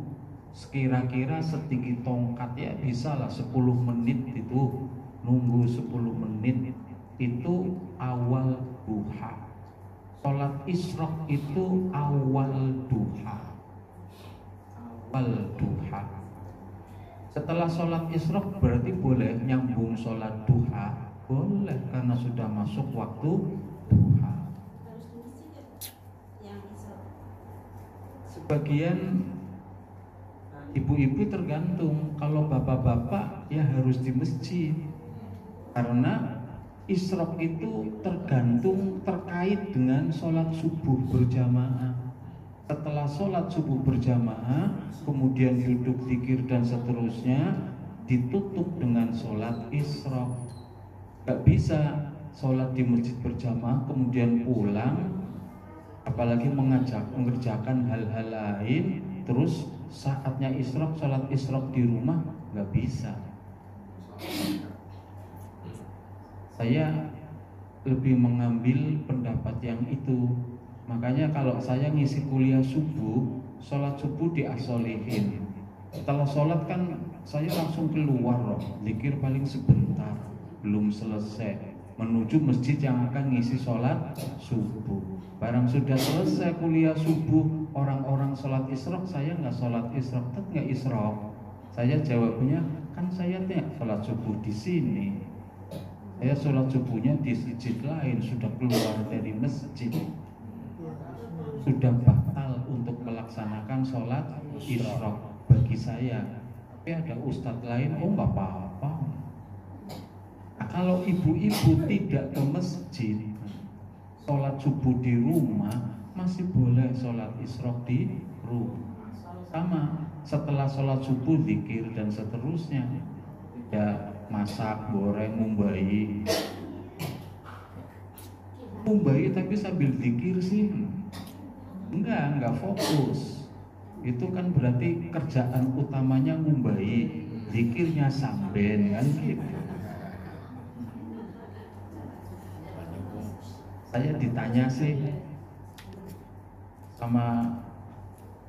sekira-kira setinggi tongkat ya bisa lah 10 menit itu. Nunggu 10 menit itu awal duha. Sholat isyraq itu awal duha. Duha. Setelah sholat isyraq berarti boleh nyambung sholat duha, boleh karena sudah masuk waktu duha. Sebagian ibu-ibu tergantung, kalau bapak-bapak ya harus di masjid karena isyraq itu tergantung terkait dengan sholat subuh berjamaah. Setelah sholat subuh berjamaah, kemudian duduk zikir dan seterusnya, ditutup dengan sholat isyraq. Gak bisa sholat di masjid berjamaah kemudian pulang, apalagi mengerjakan hal-hal lain, terus saatnya isyraq sholat isyraq di rumah, gak bisa. Saya lebih mengambil pendapat yang itu. Makanya kalau saya ngisi kuliah subuh, sholat subuh diasolihin. Setelah sholat kan saya langsung keluar loh, zikir paling sebentar, belum selesai, menuju masjid yang akan ngisi sholat subuh. Barang sudah selesai kuliah subuh, orang-orang sholat isyraq, saya nggak sholat isyraq, tetap nggak isyraq. Saya jawabnya, kan saya tidak sholat subuh di sini. Saya sholat subuhnya di masjid lain, sudah keluar dari masjid, sudah batal untuk melaksanakan sholat isyraq bagi saya. Tapi ada ustadz lain, nggak apa-apa. Nah, kalau ibu-ibu tidak ke masjid, sholat subuh di rumah, masih boleh sholat isyraq di rumah. Sama, setelah sholat subuh zikir dan seterusnya, ya masak, goreng, mumbai tapi sambil zikir sih enggak fokus. Itu kan berarti kerjaan utamanya mumbai, zikirnya samben kan gitu. Saya ditanya sih sama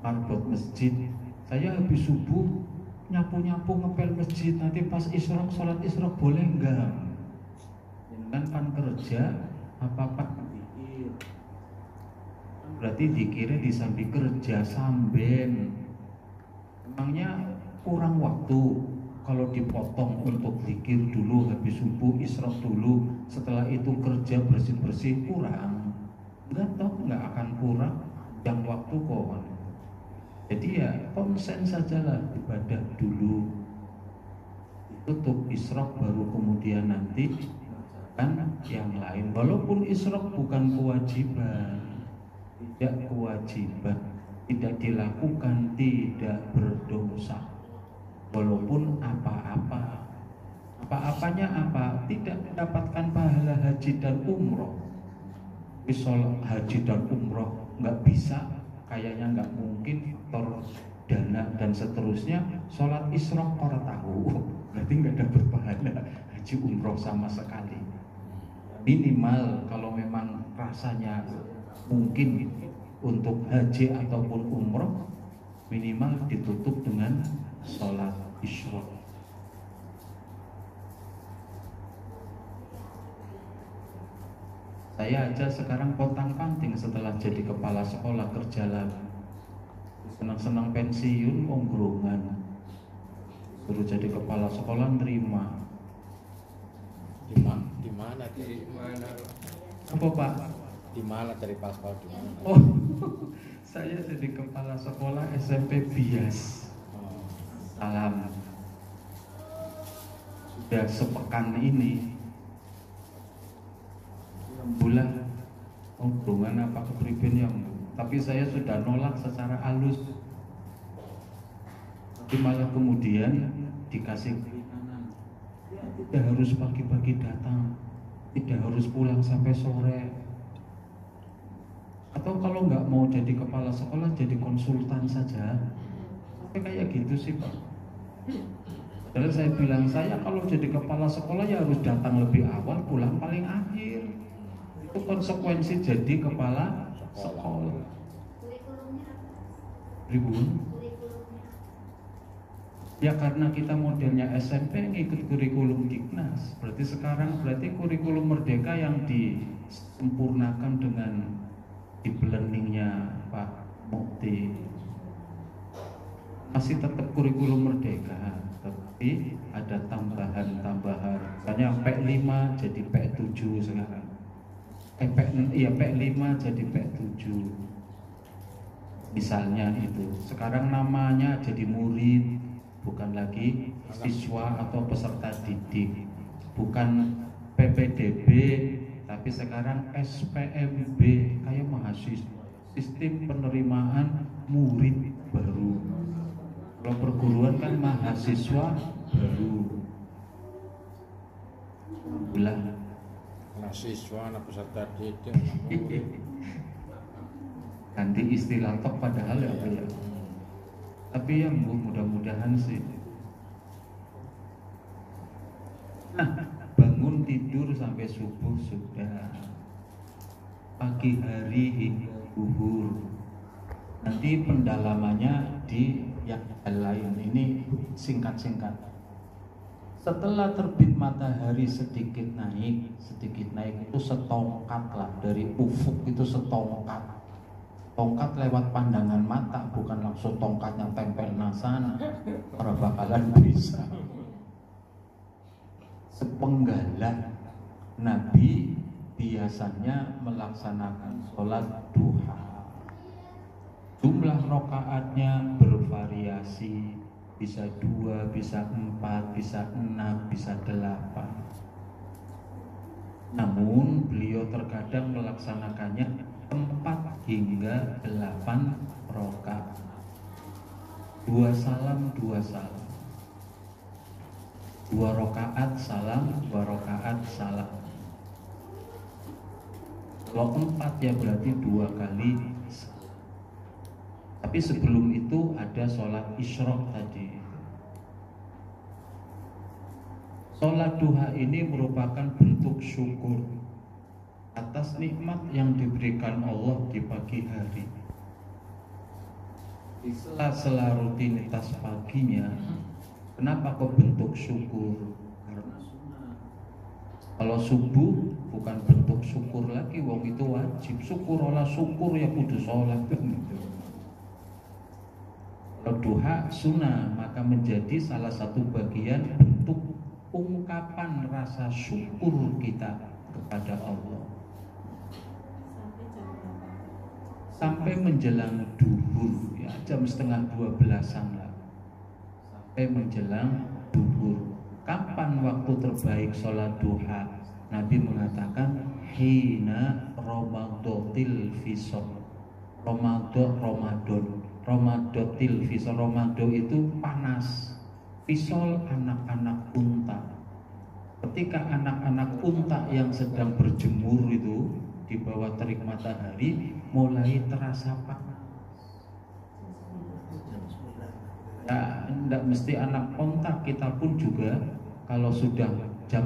marbot masjid, saya habis subuh nyapu-nyapu ngepel masjid, nanti pas isyraq sholat isyraq boleh enggak? Kan kerja apa-apa zikir, berarti zikirnya disambi kerja samben. Emangnya kurang waktu kalau dipotong untuk zikir dulu habis subuh, isyraq dulu, setelah itu kerja bersih-bersih kurang, nggak akan kurang yang waktu kok. Jadi ya konsen sajalah, ibadah dulu, tutup isyraq baru kemudian nanti kan yang lain. Walaupun isyraq bukan kewajiban, tidak dilakukan tidak berdosa. Walaupun apa-apanya apa, tidak mendapatkan pahala haji dan umroh. Sholat haji dan umroh nggak bisa, kayaknya nggak mungkin, faktor dana dan seterusnya. Sholat isyraq orang tahu, berarti nggak dapat pahala haji umroh sama sekali. Minimal kalau memang rasanya mungkin untuk haji ataupun umroh, minimal ditutup dengan sholat isyraq. Saya aja sekarang pontang-panting setelah jadi kepala sekolah kerja lagi. Senang-senang pensiun ongkrongan, suruh jadi kepala sekolah nerima. Di mana? Apa Pak? Di mana dari paspor di mana? Oh, saya jadi kepala sekolah SMP Bias. Salam. Sudah sepekan ini bulan hubungan apa kepribadian yang, tapi saya sudah nolak secara halus. Tapi malah kemudian dikasih keringanan. Tidak harus pagi-pagi datang, tidak harus pulang sampai sore. Atau kalau nggak mau jadi kepala sekolah, jadi konsultan saja. Kayak gitu sih Pak. Padahal saya bilang, saya kalau jadi kepala sekolah ya harus datang lebih awal, pulang paling akhir. Itu konsekuensi jadi kepala sekolah. Kurikulumnya apa? Ribun. Kurikulumnya Ya karena kita modelnya SMP ngikut kurikulum Diknas. Berarti kurikulum Merdeka yang disempurnakan dengan di planningnya Pak Mukti. Masih tetap kurikulum Merdeka, tapi ada tambahan. Misalnya P5 jadi P7 sekarang. P5 jadi P7. Misalnya itu. Sekarang namanya jadi murid, bukan lagi siswa atau peserta didik. Bukan PPDB, tapi sekarang SPMB, kayak mahasiswa. Sistem penerimaan murid baru. Kalau perguruan kan mahasiswa baru. Belah. Mahasiswa, anak peserta didik, murid. Ganti istilah tok padahal ya Pak ya. Tapi ya mudah-mudahan sih. Nah, bangun tidur sampai subuh sudah. Pagi hari hingga zuhur. Nanti pendalamannya di yang lain. Ini singkat-singkat. Setelah terbit matahari sedikit naik itu setongkat lah, dari ufuk itu setongkat. Tongkat lewat pandangan mata, bukan langsung tongkatnya tempel nasana. Orang bakalan bisa. Sepenggalan Nabi biasanya melaksanakan sholat duha. Jumlah rokaatnya bervariasi, bisa 2, bisa 4, bisa 6, bisa 8. Namun beliau terkadang melaksanakannya 4 hingga 8 rokaat. 2 salam, 2 salam. 2 rokaat salam, 2 rokaat salam. Kalau 4 ya berarti 2 kali. Tapi sebelum itu ada sholat isyraq tadi. Sholat duha ini merupakan bentuk syukur atas nikmat yang diberikan Allah di pagi hari. Di sela-sela rutinitas paginya, kenapa kok bentuk syukur? Karena sunnah. Kalau subuh bukan bentuk syukur lagi, wong itu wajib. Syukur olah syukur ya kudu sholat. Kalau duha sunnah, maka menjadi salah satu bagian bentuk ungkapan rasa syukur kita kepada Allah Sampai jam berapa? sampai menjelang duhur, ya jam setengah 12-an lah, sampai menjelang duhur. Kapan waktu terbaik sholat duha? Nabi mengatakan hina Ramadotil fisol. Ramadotil fisol. Ramado itu panas. Fisol anak-anak unta. Ketika anak-anak unta yang sedang berjemur itu di bawah terik matahari mulai terasa panas. Ya, tidak mesti anak unta, kita pun juga kalau sudah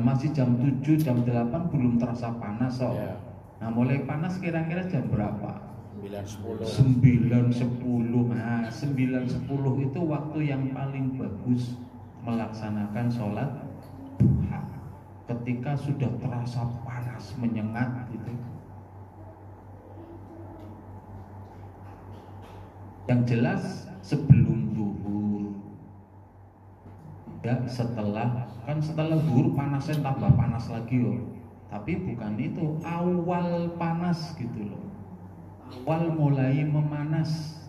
masih jam 7, jam 8 belum terasa panas kok. Ya. Nah, mulai panas kira-kira jam berapa? 9.10. 9.10. Nah, 9.10 itu waktu yang paling bagus melaksanakan sholat duha. Ketika sudah terasa panas menyengat gitu. Yang jelas sebelum duhur. Ya, setelah duhur panasnya tambah panas lagi loh. Tapi bukan itu, awal panas gitu loh. Awal mulai memanas.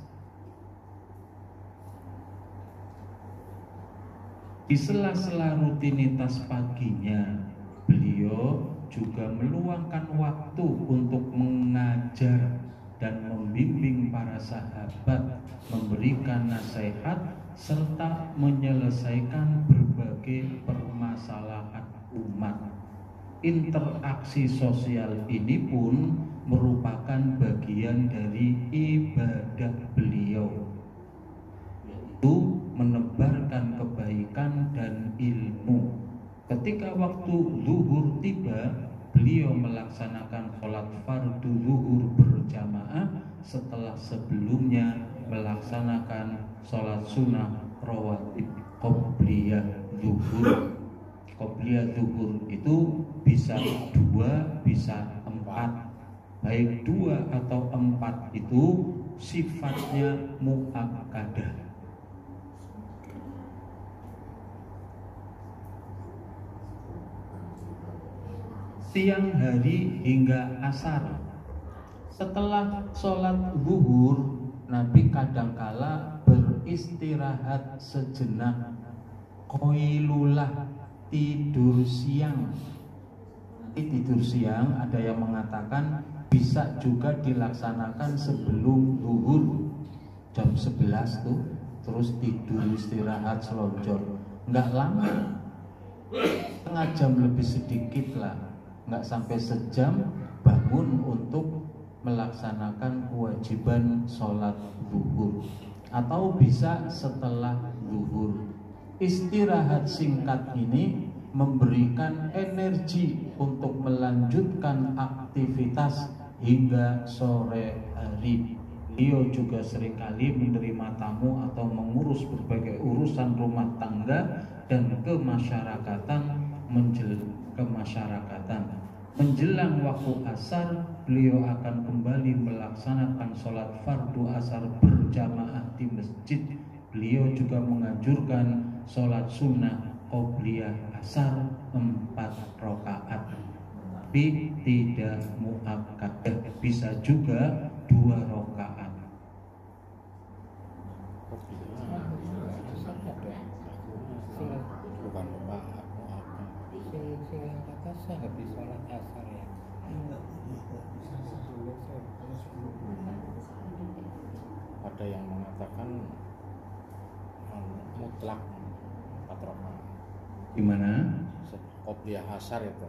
Di sela-sela rutinitas paginya, beliau juga meluangkan waktu untuk mengajar dan membimbing para sahabat, memberikan nasihat serta menyelesaikan berbagai permasalahan umat. Interaksi sosial ini pun merupakan bagian dari ibadah beliau, yaitu menebarkan kebaikan dan ilmu. Ketika waktu zuhur tiba, beliau melaksanakan sholat fardu zuhur berjamaah setelah sebelumnya melaksanakan sholat sunnah rawatib qobliyah zuhur. Qobliyah zuhur itu bisa 2, bisa 4. Baik 2 atau 4 itu sifatnya muakkadah. Siang hari hingga asar. Setelah sholat zuhur, Nabi kadangkala beristirahat sejenak, qailulah, tidur siang. Tidur siang ada yang mengatakan bisa juga dilaksanakan sebelum zuhur jam 11 tuh, terus tidur istirahat selonjor, nggak lama, setengah jam lebih sedikit lah, nggak sampai sejam, bangun untuk melaksanakan kewajiban sholat zuhur, atau bisa setelah zuhur. Istirahat singkat ini memberikan energi untuk melanjutkan aktivitas hingga sore hari. Beliau juga seringkali menerima tamu atau mengurus berbagai urusan rumah tangga dan kemasyarakatan. Menjelang waktu asar, beliau akan kembali melaksanakan sholat fardu asar berjamaah di masjid. Beliau juga menganjurkan sholat sunnah qobliyah asar 4 rakaat, tapi tidak muakkadah, bisa juga 2 rakaat. Bukan muakkadah. Sing kata sehabis sholat asar ya. Ada yang mengatakan mutlak 4 rakaat. Gimana? Qobliyah asar itu.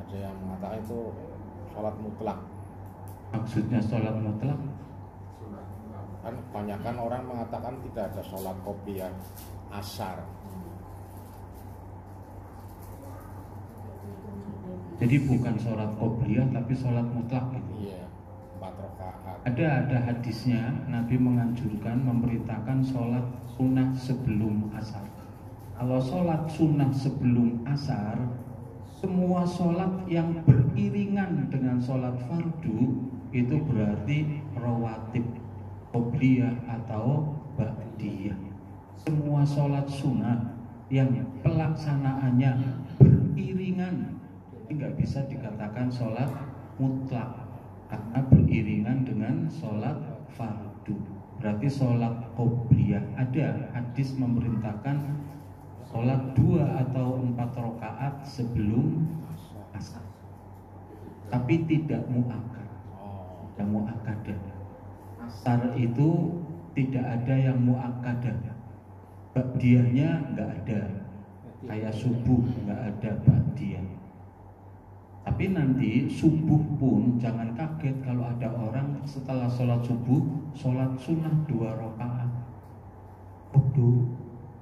Ada yang mengatakan itu sholat mutlak. Maksudnya sholat mutlak? Kan kebanyakan orang mengatakan tidak ada sholat qobliyah asar. Jadi bukan sholat qobliyah tapi sholat mutlak gitu. Iya, 4 rakaat. Ada hadisnya, Nabi menganjurkan, memberitakan sholat sunnah sebelum asar. Kalau sholat sunnah sebelum asar, semua sholat yang beriringan dengan sholat fardu itu berarti rawatib, qobliyah atau ba'diyah. Semua sholat sunnah yang pelaksanaannya beriringan, nggak bisa dikatakan sholat mutlak karena beriringan dengan sholat fardu. Berarti sholat qobliyah, ada hadis memerintahkan sholat 2 atau 4 rakaat sebelum asar, tapi tidak muakkad. Tidak muakkadah. Asar itu tidak ada yang muakkadah. Ba'diyahnya nggak ada. Kayak subuh nggak ada ba'diyah. Tapi nanti subuh pun jangan kaget kalau ada orang setelah sholat subuh sholat sunnah 2 rakaat.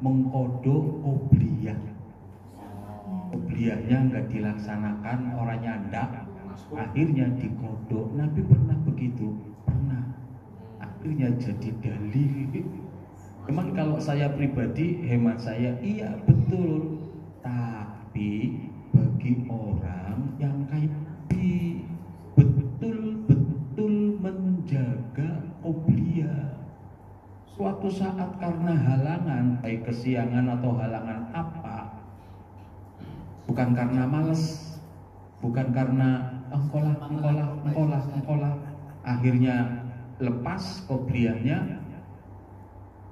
Mengkodok qobliyah. Qobliyahnya nggak dilaksanakan, orang nyandak, akhirnya dikodok. Nabi pernah begitu? Pernah. Akhirnya jadi dalil. Memang kalau saya pribadi, hemat saya, iya betul. Tapi bagi orang yang kayak betul-betul menjaga qobliyah, suatu saat karena halangan, baik kesiangan atau halangan apa, bukan karena malas, bukan karena engkolah, akhirnya lepas qobliyahnya.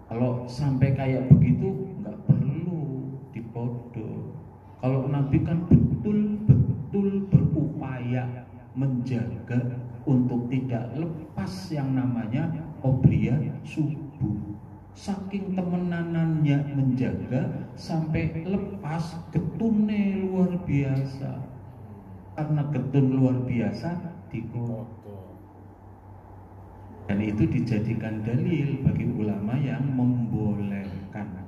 Kalau sampai kayak begitu nggak perlu dipodok. Kalau Nabi kan betul-betul berupaya menjaga untuk tidak lepas yang namanya qobliyah subuh. Saking temenanannya menjaga sampai lepas, getune luar biasa. Karena getun luar biasa dikodok. Dan itu dijadikan dalil bagi ulama yang membolehkan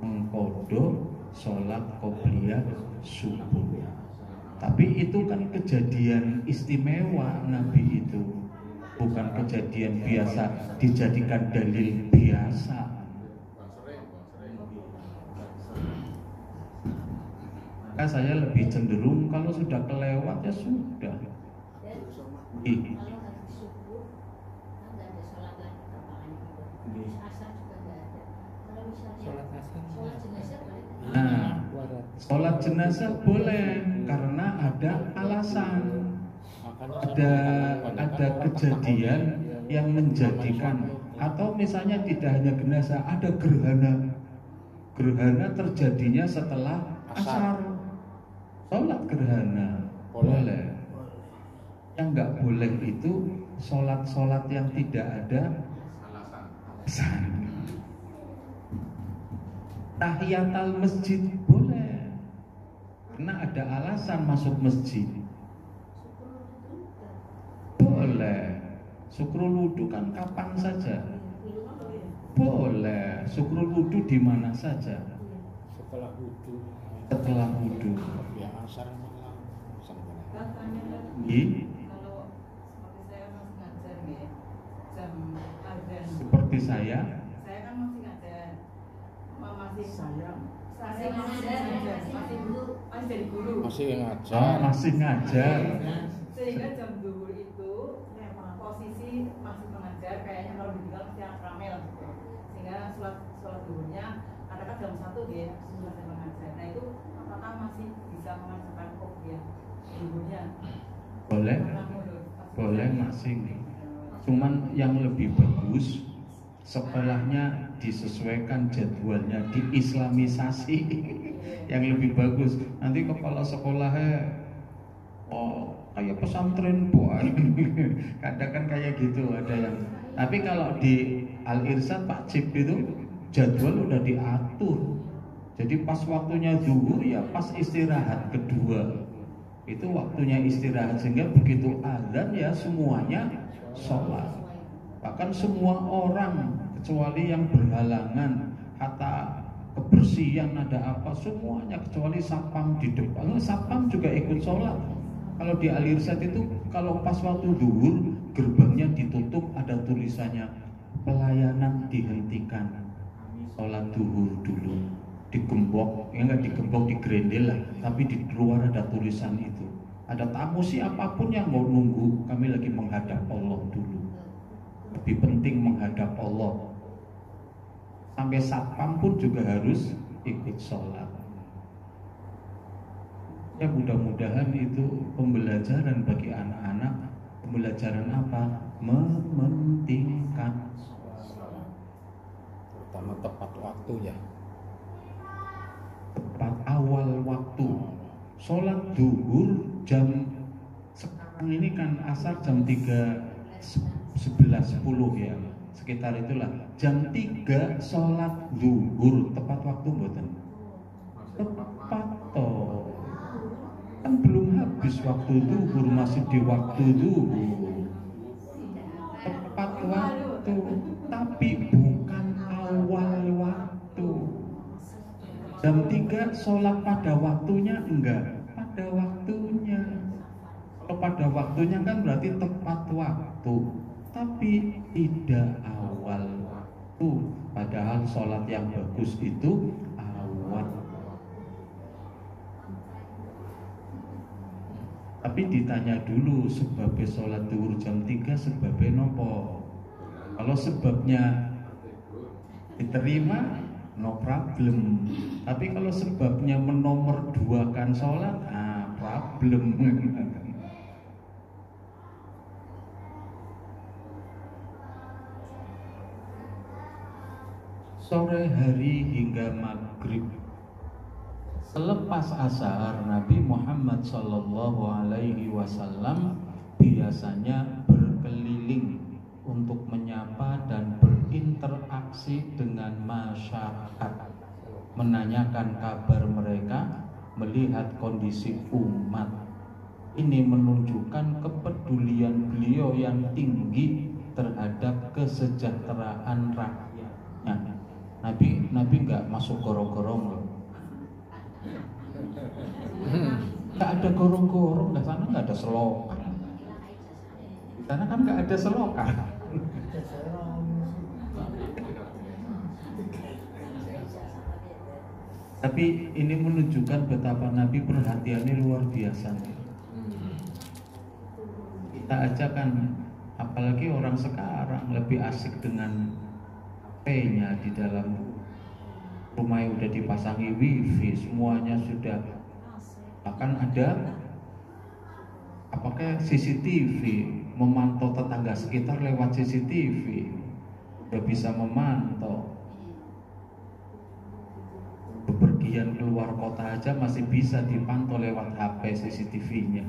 mengkodok sholat qobliyah subuh. Tapi itu kan kejadian istimewa Nabi itu, bukan kejadian biasa dijadikan dalil biasa. Maka saya lebih cenderung kalau sudah kelewat ya sudah. Nah, sholat jenazah boleh karena ada alasan, ada kejadian yang menjadikan, atau misalnya tidak hanya jenazah, ada gerhana terjadinya setelah asar, sholat gerhana boleh. Yang nggak boleh itu sholat yang tidak ada alasan. Tahiyatul masjid boleh karena ada alasan masuk masjid. Boleh. Syukrul wudu kan kapan saja. Boleh. Syukrul wudu di mana saja. Setelah wudu. Ya asar malam. Kalau seperti saya masih ngajar ya, jam azan. Seperti saya kan masih ngajar. Masih jadi guru. Masih ngajar. Masih ngajar. Sehingga jam zuhur itu posisi masih mengajar, kayaknya kalau dibilang masih ramai lah gitu. Sehingga sholat zuhurnya katakan jam 1 dia selesai mengajar. Nah itu apakah masih bisa mengajarkan qobliyah zuhurnya? Boleh masing. Cuman yang lebih bagus sekolahnya disesuaikan jadwalnya, diislamisasi. Yang lebih bagus. Nanti kepala sekolahnya kayak pesantren buat. Kadang kan kayak gitu ada yang. Tapi kalau di Al-Irsyad Pak Cip itu jadwal udah diatur. Jadi pas waktunya zuhur ya pas istirahat kedua. Itu waktunya istirahat, sehingga begitu azan ya semuanya sholat. Bahkan semua orang kecuali yang berhalangan, kata kebersihan ada apa, semuanya kecuali sapam di depan. Sapam juga ikut sholat. Kalau di Al-Irsyad itu kalau pas waktu zuhur gerbangnya ditutup, ada tulisannya pelayanan dihentikan, sholat zuhur dulu. Digembok, ya nggak digembok, digerendel lah, tapi di luar ada tulisan itu. Ada tamu siapapun yang mau nunggu, kami lagi menghadap Allah dulu. Lebih penting menghadap Allah. Sampai satpam pun juga harus ikut sholat. Ya mudah-mudahan itu pembelajaran bagi anak-anak. Pembelajaran apa? Mementingkan terutama tepat waktu ya. Tepat awal waktu. Sholat zuhur jam sekarang ini kan asar jam 3:11:10 ya. Sekitar itulah. Jam 3 sholat zuhur tepat waktu mboten? Tepat toh. Kan belum habis waktu zuhur, masih di waktu zuhur. Tepat waktu, tapi bukan awal waktu. Jam 3 sholat pada waktunya enggak, pada waktunya. Kalau pada waktunya kan berarti tepat waktu, tapi tidak awal waktu. Padahal sholat yang bagus itu awal. Tapi ditanya dulu sebabnya sholat zuhur jam 3 sebabnya nopo. Kalau sebabnya diterima, no problem. Tapi kalau sebabnya menomor duakan sholat, problem. Sore hari hingga maghrib. Selepas asar, Nabi Muhammad SAW biasanya berkeliling untuk menyapa dan berinteraksi dengan masyarakat, menanyakan kabar mereka, melihat kondisi umat. Ini menunjukkan kepedulian beliau yang tinggi terhadap kesejahteraan rakyatnya. Nabi nggak masuk gorong-gorong loh. Nggak ada gorong-gorong, di sana nggak ada selokan. Di sana kan nggak ada selokan. Tapi ini menunjukkan betapa Nabi perhatiannya luar biasa. Kita aja kan, apalagi orang sekarang lebih asik dengan HP-nya di dalam rumah yang udah dipasangi wifi, semuanya sudah, bahkan ada apakah CCTV, memantau tetangga sekitar lewat CCTV, udah bisa memantau. Bepergian keluar kota aja masih bisa dipantau lewat HP CCTV-nya,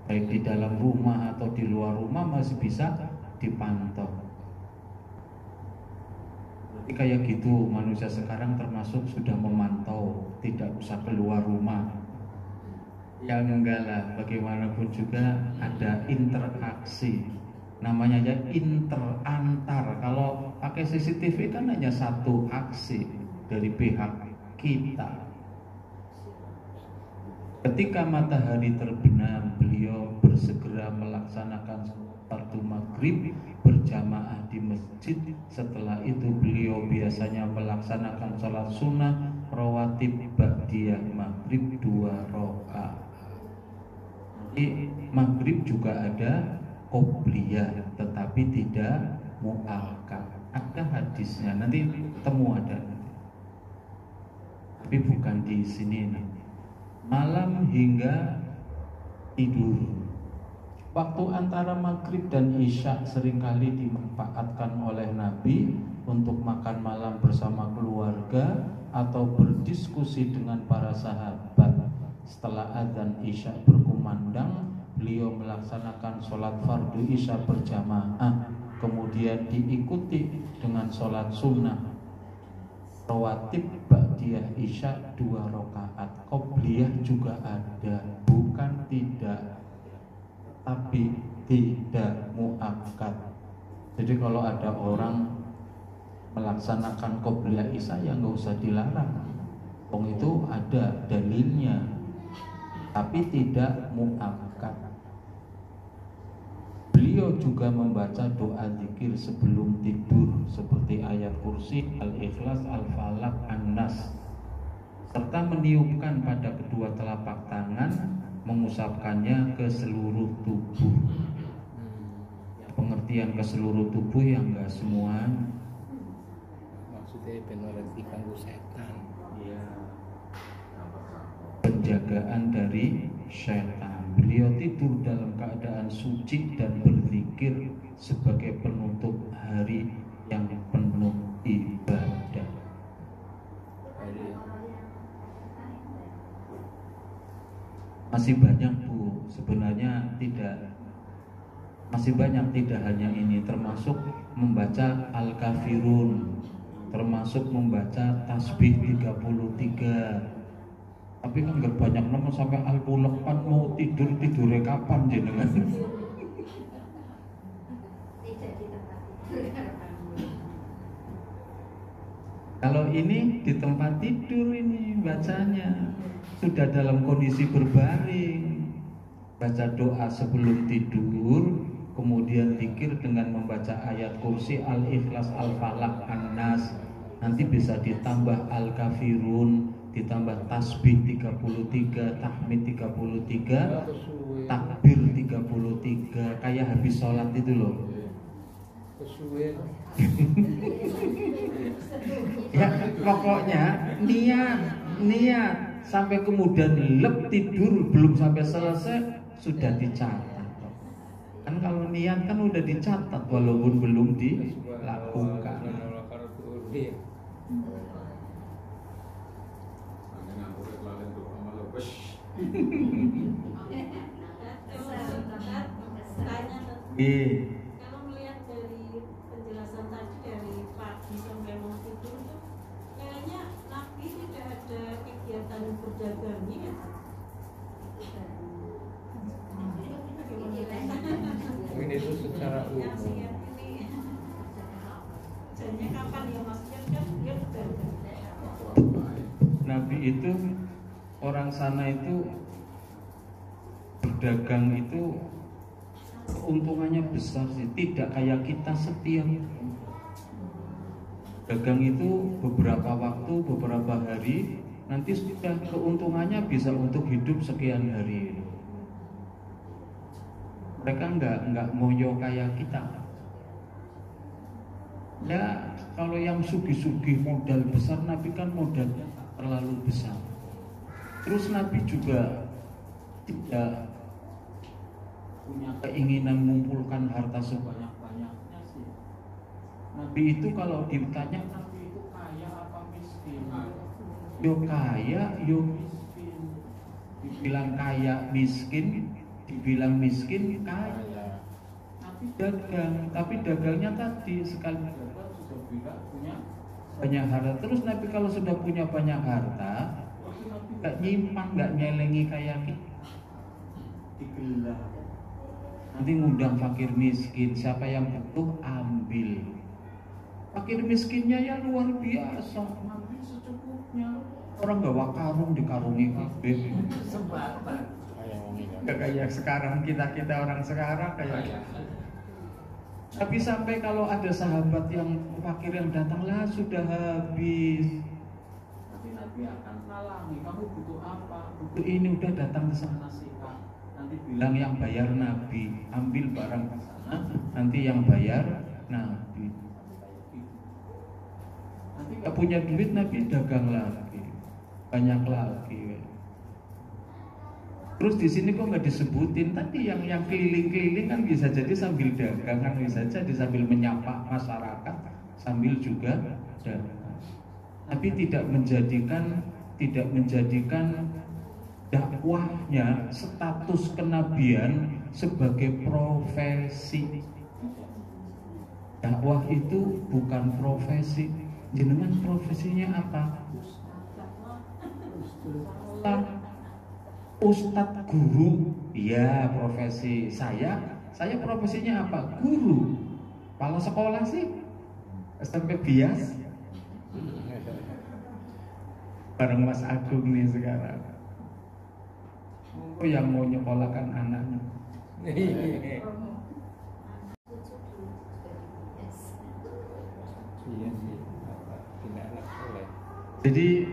baik di dalam rumah atau di luar rumah masih bisa dipantau. Jadi kayak gitu manusia sekarang termasuk sudah memantau, tidak usah keluar rumah. Ya enggak lah, bagaimanapun juga ada interaksi, namanya aja antar. Kalau pakai CCTV kan hanya satu aksi dari pihak kita. Ketika matahari terbenam, beliau bersegera melaksanakan waktu maghrib berjamaah di masjid. Setelah itu beliau biasanya melaksanakan sholat sunnah rawatib ba'diyah maghrib 2 rakaat. Di maghrib juga ada qobliyah, tetapi tidak mu'akkad. Ada hadisnya, nanti temu ada, tapi bukan di sini. Malam hingga tidur. Waktu antara maghrib dan isya seringkali dimanfaatkan oleh Nabi untuk makan malam bersama keluarga atau berdiskusi dengan para sahabat. Setelah adzan isya berkumandang, beliau melaksanakan sholat fardu isya berjamaah, kemudian diikuti dengan sholat sunnah rawatib ba'diyah isya 2 rakaat. Qobliyah juga ada, bukan tidak, tapi tidak muakkad. Jadi kalau ada orang melaksanakan qobliyah isya ya nggak usah dilarang, itu ada dalilnya, tapi tidak muakkad. Beliau juga membaca doa zikir sebelum tidur seperti ayat kursi, al-ikhlas, al-falaq, an-nas, serta meniupkan pada kedua telapak tangan, mengusapkannya ke seluruh tubuh. Pengertian ke seluruh tubuh yang enggak semua. Maksudnya benar kanggo setan. Iya. penjagaan dari syaitan. Beliau tidur dalam keadaan suci dan berzikir sebagai penutup hari yang penuh ibadah. Masih banyak Bu, sebenarnya masih banyak, tidak hanya ini, termasuk membaca Al-Kafirun, termasuk membaca tasbih 33. Tapi kan gak banyak nama sampai Al-Mulaqan, mau tidurnya kapan jenengan? Tidak di tempat Kalau ini di tempat tidur ini bacanya sudah dalam kondisi berbaring, baca doa sebelum tidur, kemudian zikir dengan membaca ayat kursi, Al-Ikhlas, Al-Falaq, An-Nas, nanti bisa ditambah Al-Kafirun, ditambah tasbih 33, tahmid 33, takbir 33, kayak habis sholat itu loh. Ya pokoknya niat sampai kemudian lep tidur belum sampai selesai sudah dicatat. Kan kalau niat kan udah dicatat walaupun belum dilakukan. Kalau melihat dari penjelasan tadi dari pagi sampai mau tidur tuh kayaknya Nabi tidak ada kegiatan berdagangnya ya. Mungkin itu secara Yang umum. lihat ini jangan kapan ya maksudnya kan dia berdagang. Nabi itu orang sana itu berdagang itu keuntungannya besar sih, tidak kayak kita setiap dagang itu beberapa waktu, beberapa hari, nanti sudah keuntungannya bisa untuk hidup sekian hari. Mereka nggak ngoyo kayak kita. Ya kalau yang sugih-sugih modal besar, Nabi kan modalnya terlalu besar. Terus Nabi juga tidak punya keinginan mengumpulkan harta sebanyak-banyaknya sih. Nabi itu kalau ditanya Nabi itu kaya apa miskin? Yo kaya, yo miskin. Dibilang kaya miskin, dibilang miskin kaya. Tapi dagangnya tadi sekali dagang sudah bilang punya banyak harta. Terus Nabi kalau sudah punya banyak harta, nggak nyimpan, nggak nyelengi kayak kita. Digelar. Nanti ngundang fakir miskin, siapa yang butuh ambil. Fakir miskinnya ya luar biasa, ambil secukupnya. Orang bawa karung dikarungi kabeh. Sebatas. Kayak sekarang kita orang sekarang kayak. Tapi sampai kalau ada sahabat yang fakir yang datang lah sudah habis. Tapi Nabi akan nalangi, kamu butuh apa? Butuh ini, udah datang ke sana sih Kak. Nanti bilang yang bayar Nabi, ambil barang ke sana, nanti yang bayar Nabi. Nanti gak punya duit, Nabi dagang lagi, banyak lagi. Terus di sini kok nggak disebutin tadi yang keliling-keliling kan bisa jadi sambil dagang, kan bisa jadi sambil menyapa masyarakat sambil juga dagang. Tapi tidak menjadikan dakwahnya, status kenabian sebagai profesi. Dakwah itu bukan profesi. Jenengan profesinya apa? Ustadz guru, iya profesi saya profesinya apa? Guru. Kalau sekolah sih SMP bias. Bareng Mas Agung nih sekarang. Oh yang mau nyekolahkan anaknya. Iya sih, tidak anak soleh. Jadi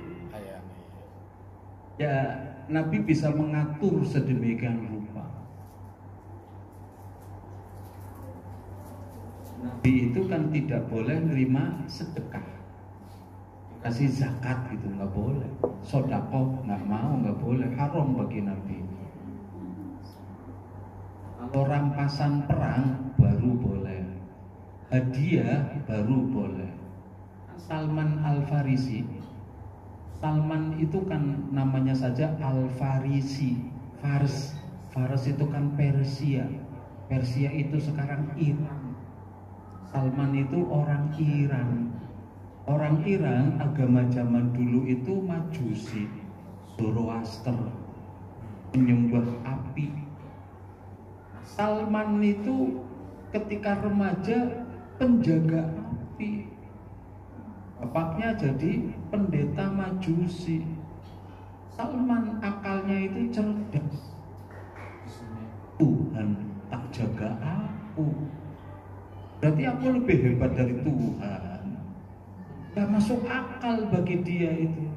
ya Nabi bisa mengatur sedemikian rupa. Nabi itu kan tidak boleh menerima sedekah. kasih zakat gitu nggak boleh, sodako nggak mau, nggak boleh, haram bagi Nabi. Kalau rampasan perang baru boleh, hadiah baru boleh. Salman Al-Farisi, Salman itu kan namanya saja Al-Farisi, Fars itu kan Persia, Persia itu sekarang Iran. Salman itu orang Iran. Orang Iran agama zaman dulu itu Majusi, Zoroaster, menyembah api. Salman itu ketika remaja penjaga api, bapaknya jadi pendeta Majusi. Salman akalnya itu cerdas. Tuhan tak jaga aku, berarti aku lebih hebat dari Tuhan. Gak masuk akal bagi dia itu.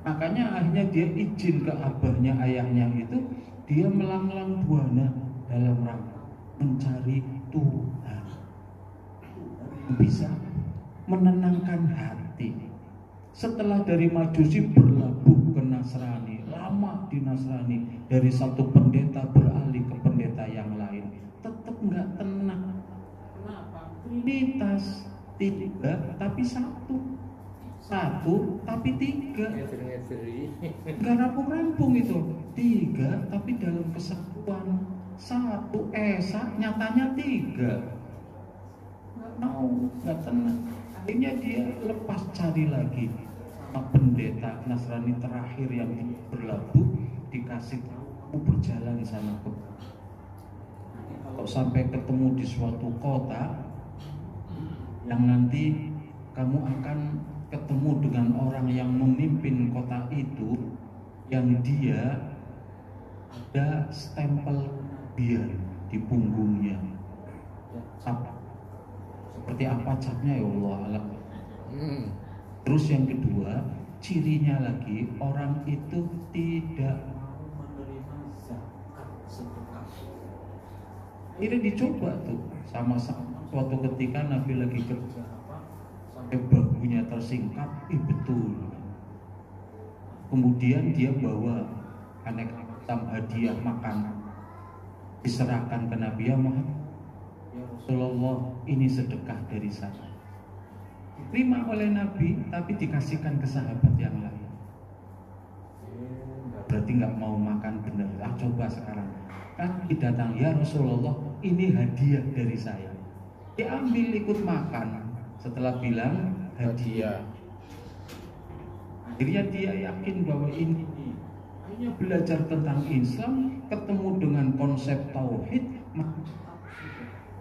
Makanya akhirnya dia izin ke abahnya, ayahnya itu, dia melanglang buana dalam rangka mencari Tuhan, bisa menenangkan hati. Setelah dari Majusi berlabuh ke Nasrani, lama di Nasrani, dari satu pendeta beralih ke pendeta yang lain, tetap nggak tenang. Kenapa? Trinitas, 3 tapi 1, 1 tapi 3, nggak rampung-rampung itu. 3 tapi dalam kesatuan, 1 esa nyatanya 3, nggak mau, nggak tenang. Akhirnya dia lepas cari lagi sama pendeta Nasrani terakhir yang berlabuh, dikasih tahu berjalan di sana ke. Kalau sampai ketemu di suatu kota yang nanti kamu akan ketemu dengan orang yang memimpin kota itu, yang dia ada stempel biar di punggungnya. Seperti apa capnya ya Allah alam. Terus yang kedua, cirinya lagi, orang itu tidak mau menerima zakat sedekah. Akhirnya dicoba tuh sama-sama. Suatu ketika Nabi lagi kerja sampai bahunya tersingkap, betul. Kemudian dia bawa aneka macam hadiah makanan, diserahkan ke Nabi Muhammad. Ya Rasulullah, ini sedekah dari saya. Diterima oleh Nabi, tapi dikasihkan ke sahabat yang lain. Berarti nggak mau makan benar. Coba sekarang kan datang, ya Rasulullah, ini hadiah dari saya. Diambil ikut makan. Setelah bilang hadiah, akhirnya dia yakin bahwa ini. Akhirnya belajar tentang Islam, ketemu dengan konsep tauhid.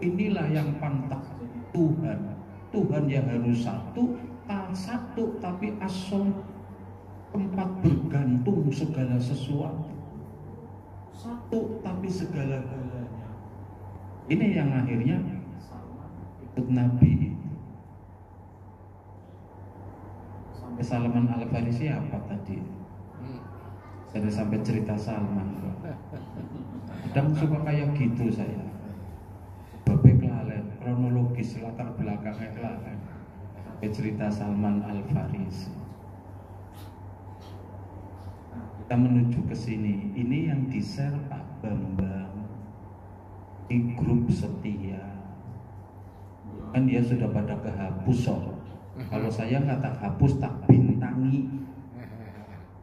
Inilah yang pantas Tuhan. Tuhan yang harus satu, tak satu tapi asal tempat bergantung segala sesuatu. Satu tapi segala-galanya. Ini yang akhirnya ikut Nabi. Sampai Salman Al-Farisi apa tadi? Saya sampai cerita Salman. Kadang suka kayak gitu saya. Babek lalen, kronologis latar belakangnya lalen. Sampai cerita Salman Al-Farisi. Kita menuju ke sini. Ini yang di-share Pak Bambang di grup setia. Kan dia sudah pada kehapus Kalau saya nggak tak hapus, tak bintangi.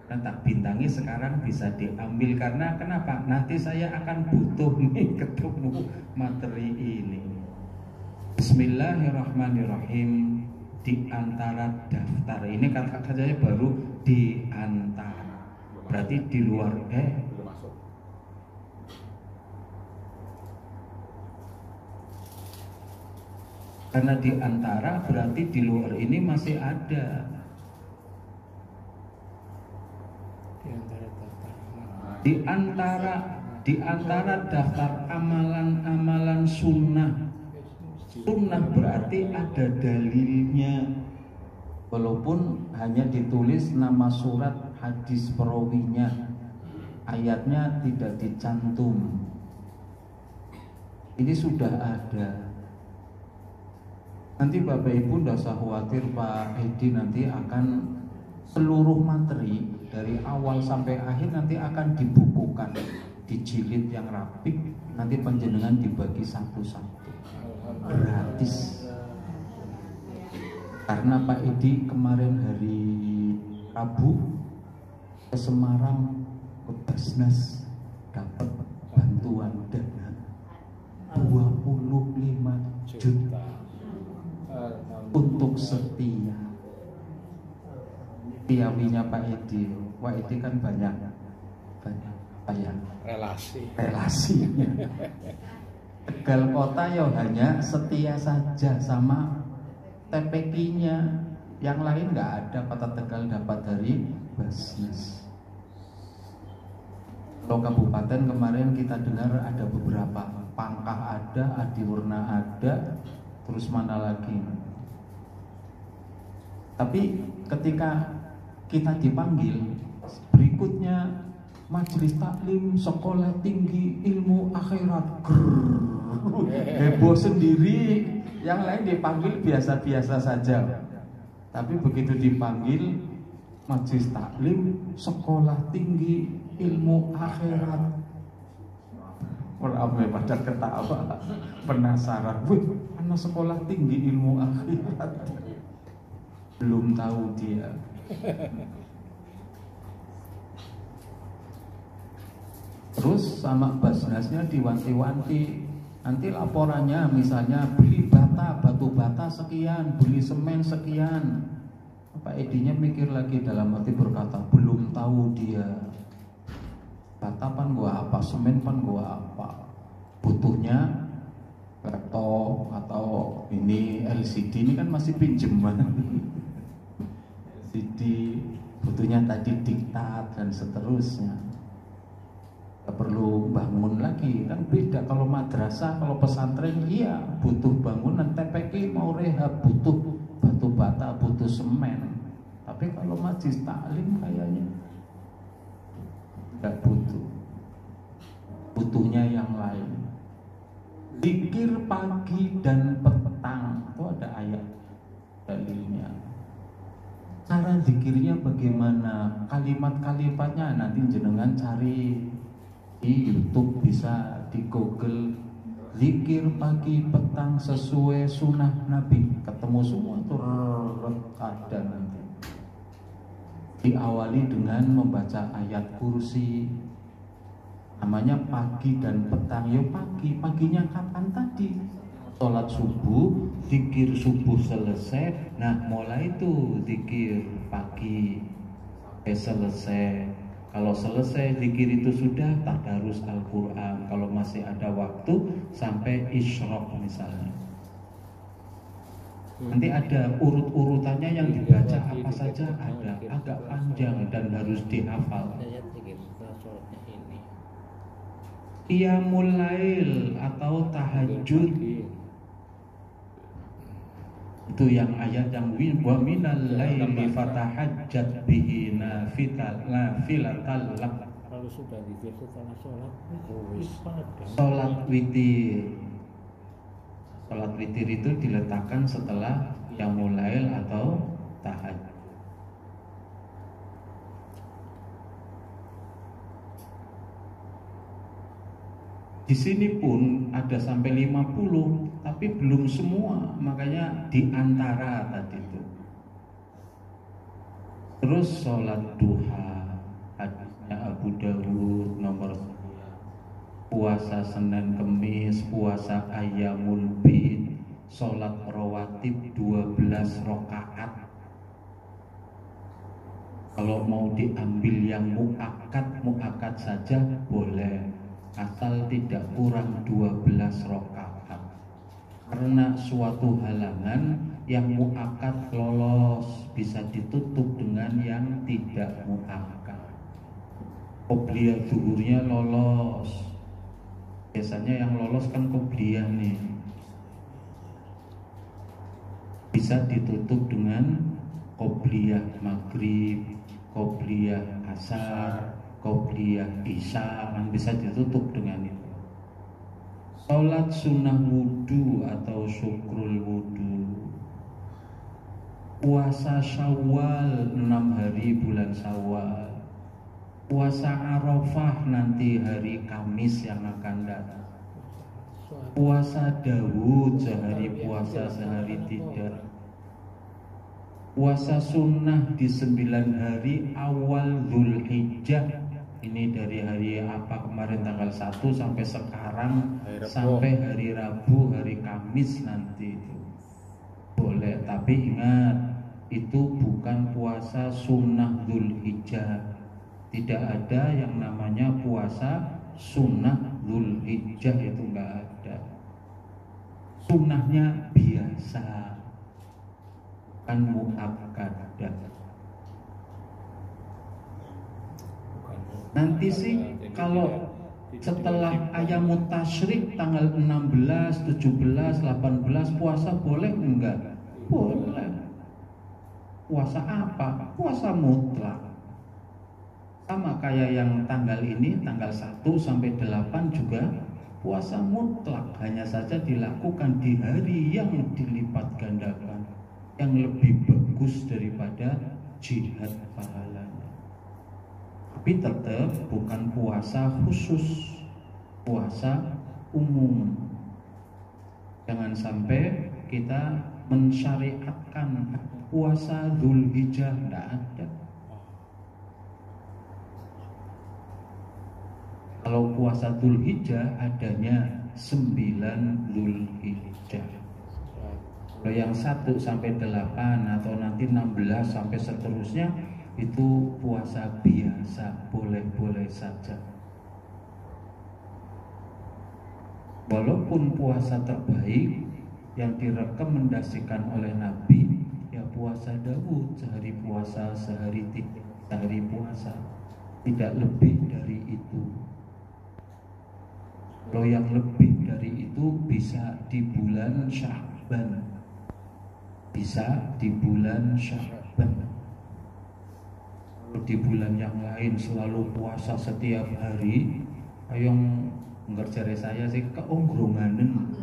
Karena tak bintangi sekarang bisa diambil. Karena kenapa? Nanti saya akan butuh nih ketemu materi ini. Bismillahirrahmanirrahim. Di antara daftar ini kata-katanya baru di antara. Berarti di luar belum masuk. Karena di antara berarti di luar ini masih ada. Di antara daftar amalan-amalan sunnah. Sunnah berarti ada dalilnya. Walaupun hanya ditulis nama surat, hadis perawinya, ayatnya tidak dicantum. Ini sudah ada. Nanti Bapak Ibu tidak usah khawatir, Pak Edi nanti akan seluruh materi dari awal sampai akhir nanti akan dibukukan, dijilid yang rapi, nanti panjenengan dibagi satu-satu, gratis. Karena Pak Edi kemarin hari Rabu ke Semarang ke Basnas dapat bantuan dana 25 juta untuk setiawinya Pak Edi. Pak Edi kan banyak relasinya. Tegal Kota ya hanya setia saja sama TPK-nya, yang lain nggak ada. Kota Tegal dapat dari Basnas. Kalau kabupaten kemarin kita dengar ada beberapa, Pangkah ada, Adiwurna ada, terus mana lagi. Tapi ketika kita dipanggil, berikutnya majelis taklim sekolah tinggi ilmu akhirat, heboh sendiri. Yang lain dipanggil biasa-biasa saja. Tapi begitu dipanggil majelis taklim sekolah tinggi ilmu akhirat, ramai pada ketawa, penasaran. Wih, anak sekolah tinggi ilmu akhirat, belum tahu dia. Terus sama Basnasnya diwanti-wanti. Nanti laporannya misalnya beli batu bata sekian, beli semen sekian. Pak Edinya mikir lagi dalam hati berkata, belum tahu dia. Bata pan gua apa, semen pan gua apa. Butuhnya laptop atau ini LCD, ini kan masih pinjaman. LCD, butuhnya tadi diktat dan seterusnya. Gak perlu bangun lagi, kan beda. Kalau madrasah, kalau pesantren, iya butuh bangunan. TPK mau rehab butuh batu bata, butuh semen. Tapi kalau majelis taklim kayaknya gak butuh, butuhnya yang lain. Zikir pagi dan petang, itu ada ayat dalilnya. Cara zikirnya bagaimana, kalimat-kalimatnya nanti jenengan cari di YouTube, bisa di Google. Zikir pagi petang sesuai sunnah Nabi, ketemu semua itu ada nanti. Diawali dengan membaca ayat kursi, namanya pagi dan petang. Ya paginya kapan tadi? Sholat subuh, zikir subuh selesai. Nah mulai itu zikir pagi selesai. Kalau selesai zikir itu sudah tadarus Al-Quran. Kalau masih ada waktu sampai isyraq misalnya. Nanti ada urut-urutannya yang dibaca apa saja ada, agak panjang dan harus dihafal. Qiyamul lail atau tahajud, itu yang ayat yang wa minal laili fatahajjat bihi nafilatan lak. Kalau sudah zikir setelah sholat, Sholat witir. Sholat witir itu diletakkan setelah qiyamul lail atau tahajud. Di sini pun ada sampai 50, tapi belum semua, makanya di antara tadi itu. Terus sholat duha, hadisnya Abu Dawud nomor 9. Puasa Senin Kemis, puasa Ayyamul Bid, sholat rawatib 12 rakaat. Kalau mau diambil yang muakkad saja boleh, asal tidak kurang 12 rakaat. Karena suatu halangan yang muakkad lolos bisa ditutup dengan yang tidak muakkad. Qobliyah zuhurnya lolos. Biasanya yang lolos kan qobliyah nih, bisa ditutup dengan qobliyah maghrib, qobliyah asar, qobliyah isya, kan bisa ditutup dengan itu. Sholat sunnah wudhu atau syukrul wudhu, puasa Syawal 6 hari bulan Syawal, puasa Arafah nanti hari Kamis yang akan datang, puasa Daud sehari puasa sehari tidak, puasa sunnah di 9 hari awal Dzulhijjah. Ini dari hari apa kemarin tanggal 1 sampai sekarang sampai hari Rabu, hari Kamis nanti itu boleh. Tapi ingat, itu bukan puasa sunnah Dzulhijjah. Tidak ada yang namanya puasa sunnah Dzulhijjah, itu enggak ada. Sunnahnya biasa, kan muakkadah. Nanti sih kalau setelah ayamut tasyrik tanggal 16, 17, 18 puasa boleh enggak? Boleh. Puasa apa? Puasa mutlak. Sama kayak yang tanggal ini, tanggal 1 sampai 8 juga puasa mutlak. Hanya saja dilakukan di hari yang dilipat gandakan, yang lebih bagus daripada jihad pahalanya. Tapi tetap bukan puasa khusus, puasa umum. Jangan sampai kita mensyariatkan puasa Dzulhijjah, tidak ada. Kalau puasa Dzulhijjah adanya 9 Dzulhijjah. Kalau yang 1 sampai 8 atau nanti 16 sampai seterusnya itu puasa biasa, boleh-boleh saja. Walaupun puasa terbaik yang direkomendasikan oleh Nabi ya puasa Daud, sehari puasa, sehari tidak, sehari puasa, tidak lebih dari itu. Kalau yang lebih dari itu bisa di bulan Sya'ban, bisa di bulan Sya'ban. Di bulan yang lain selalu puasa setiap hari, ayong ngerjare saya sih keonggronganen,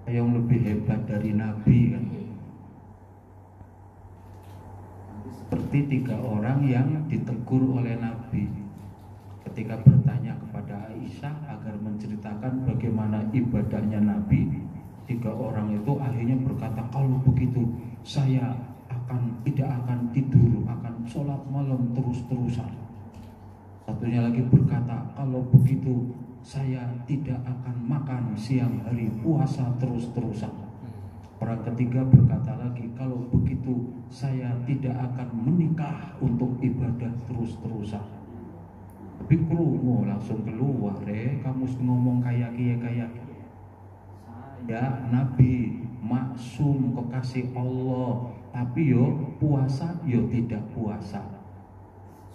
ayong lebih hebat dari Nabi kan. Seperti 3 orang yang ditegur oleh Nabi ketika bertanya kepada Aisyah agar menceritakan bagaimana ibadahnya Nabi. 3 orang itu akhirnya berkata, kalau begitu saya tidak akan tidur, akan sholat malam terus-terusan. Satunya lagi berkata, kalau begitu saya tidak akan makan siang hari, puasa terus-terusan. Orang ketiga berkata lagi, kalau begitu saya tidak akan menikah untuk ibadah terus-terusan. Tapi krungu langsung keluar, kamu ngomong kayak saya Nabi maksum kekasih Allah, tapi yo puasa yo tidak puasa,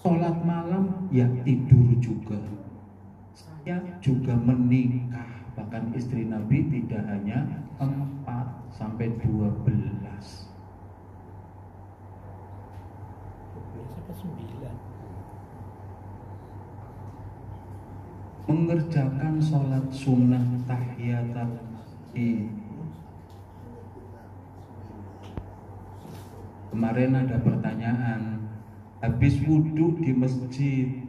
sholat malam ya tidur juga. Saya juga menikah, bahkan istri Nabi tidak hanya 4 sampai 12. 9. Mengerjakan sholat sunnah tahiyatul masjid. Kemarin ada pertanyaan, habis wudhu di masjid,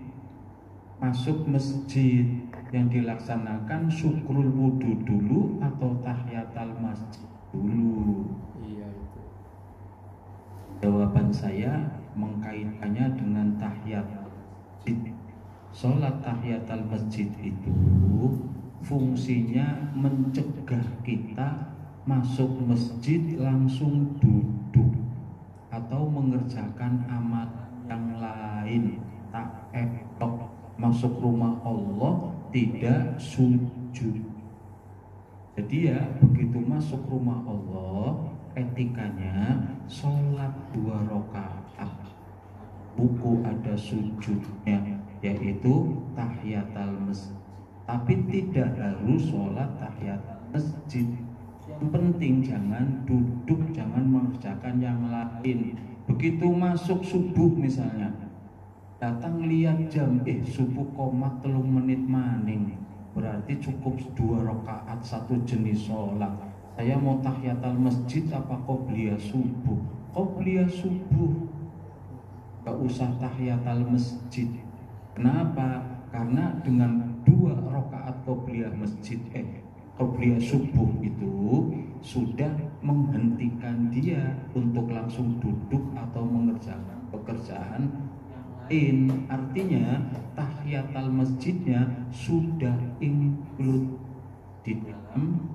masuk masjid, yang dilaksanakan syukrul wudhu dulu atau tahiyatul masjid dulu? Iya itu. Jawaban saya mengkaitkannya dengan tahiyat masjid. Sholat tahiyatul masjid itu fungsinya mencegah kita masuk masjid langsung duduk atau mengerjakan amal yang lain, tak etok masuk rumah Allah tidak sujud. Jadi ya begitu masuk rumah Allah, etikanya sholat 2 rakaat, buku ada sujudnya, yaitu tahiyatul masjid. Tapi tidak harus sholat tahiyatul masjid. Yang penting jangan duduk, jangan mengerjakan yang lain. Begitu masuk subuh misalnya, datang lihat jam, subuh komat 3 menit maning, berarti cukup 2 rakaat satu jenis sholat. Saya mau tahiyatul masjid apa qobliyah subuh? Qobliyah subuh, gak usah tahiyatul masjid. Kenapa? Karena dengan 2 rakaat qobliyah qobliyah subuh itu sudah menghentikan dia untuk langsung duduk atau mengerjakan pekerjaan lain. Artinya tahiyatul masjidnya sudah include di dalam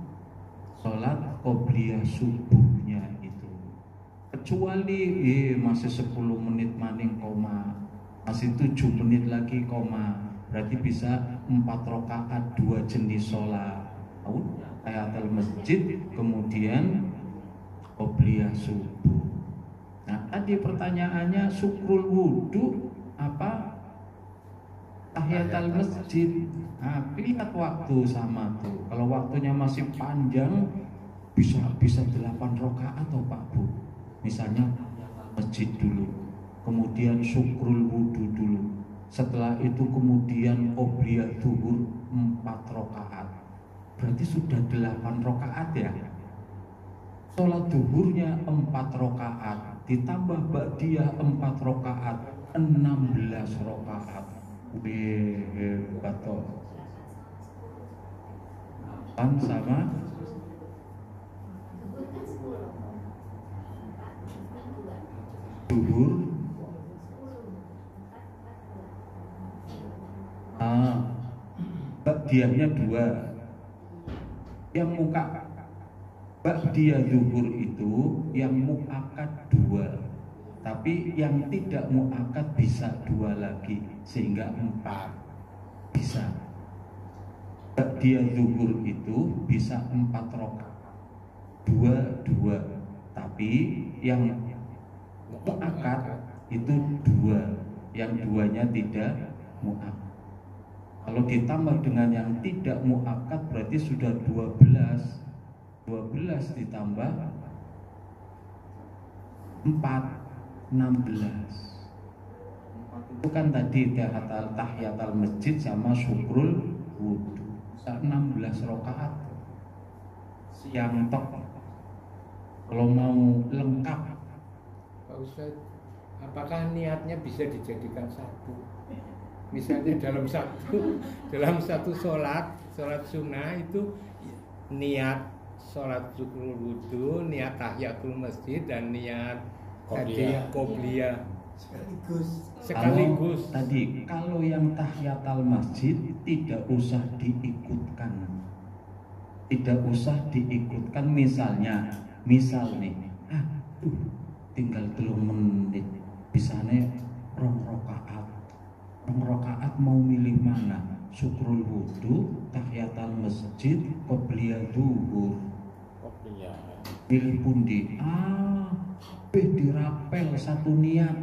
sholat qobliyah subuhnya itu. Kecuali masih 10 menit maning koma, masih 7 menit lagi koma, berarti bisa 4 rakaat 2 jenis sholat. Tahiyatul masjid kemudian qobliyah subuh. Nah, tadi pertanyaannya syukrul wudu apa tahiyatul masjid? Nah, lihat waktu sama tuh. Kalau waktunya masih panjang bisa 8 rakaat atau Pak Bu. Misalnya masjid dulu, kemudian syukrul wudu dulu. Setelah itu kemudian qobliyah zuhur 4 rakaat. Berarti sudah 8 rakaat ya. Sholat zuhurnya 4 rakaat, ditambah ba'diyah 4 rakaat, 16 rakaat. Hebat toh. Kan sama zuhur ba'diyahnya 2. Yang ba'diyah zuhur itu yang muakkad 2, tapi yang tidak muakkad bisa 2 lagi sehingga 4 bisa. Ba'diyah zuhur itu bisa 4 rakaat 2, tapi yang muakkad itu 2, yang 2-nya tidak muakkad. Kalau ditambah dengan yang tidak muakkad berarti sudah 12 ditambah 4, 16. Itu kan tadi tahiyatul masjid sama syukrul wudu 16 rakaat. Yang tok kalau mau lengkap Pak Ustadz, apakah niatnya bisa dijadikan satu? Misalnya dalam satu sholat sunnah itu niat sholat syukrul wudu, niat tahiyatul masjid, dan niat qobliyah sekaligus. Kalau yang tahiyatul masjid tidak usah diikutkan. Misal nih, tinggal 3 menit, bisanya 2 rakaat mau milih mana? Syukrul wudu, tahiyatul masjid, qobliyah zuhur. Pilih pundi? Dirapel satu niat.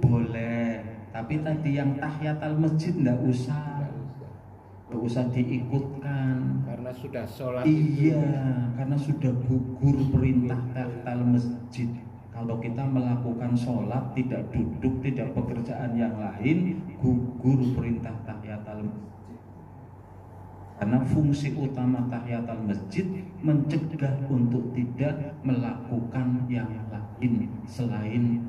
Boleh, tapi tadi yang tahiyatul masjid enggak usah diikutkan karena sudah sholat. Iya, karena sudah gugur perintah tahiyatul masjid. Kalau kita melakukan sholat tidak duduk, tidak pekerjaan yang lain, gugur perintah tahiyatul masjid. Karena fungsi utama tahiyatul masjid mencegah untuk tidak melakukan yang lain selain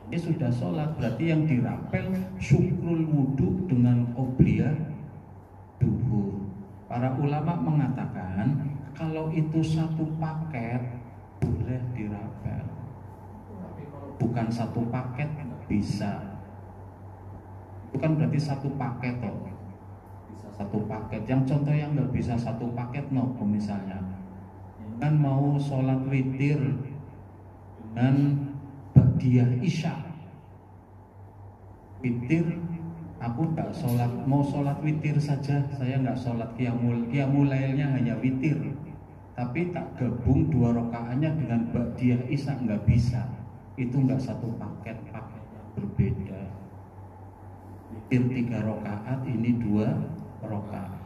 ini sudah sholat. Berarti yang dirapel syukrul wudu dengan qobliyah zuhur. Para ulama mengatakan kalau itu satu paket boleh dirapel, bukan satu paket bisa. Itu kan berarti satu paket toh. Bisa satu paket. Yang contoh yang nggak bisa satu paket nopo misalnya kan mau sholat witir dengan ba'diyah isya. Witir aku nggak sholat, mau sholat witir saja, saya nggak sholat qiyamul lailnya hanya witir, tapi tak gabung 2 rakaatnya dengan ba'diyah isya, nggak bisa. Itu nggak satu paket yang berbeda. Witir 3 rakaat, ini 2 rakaat.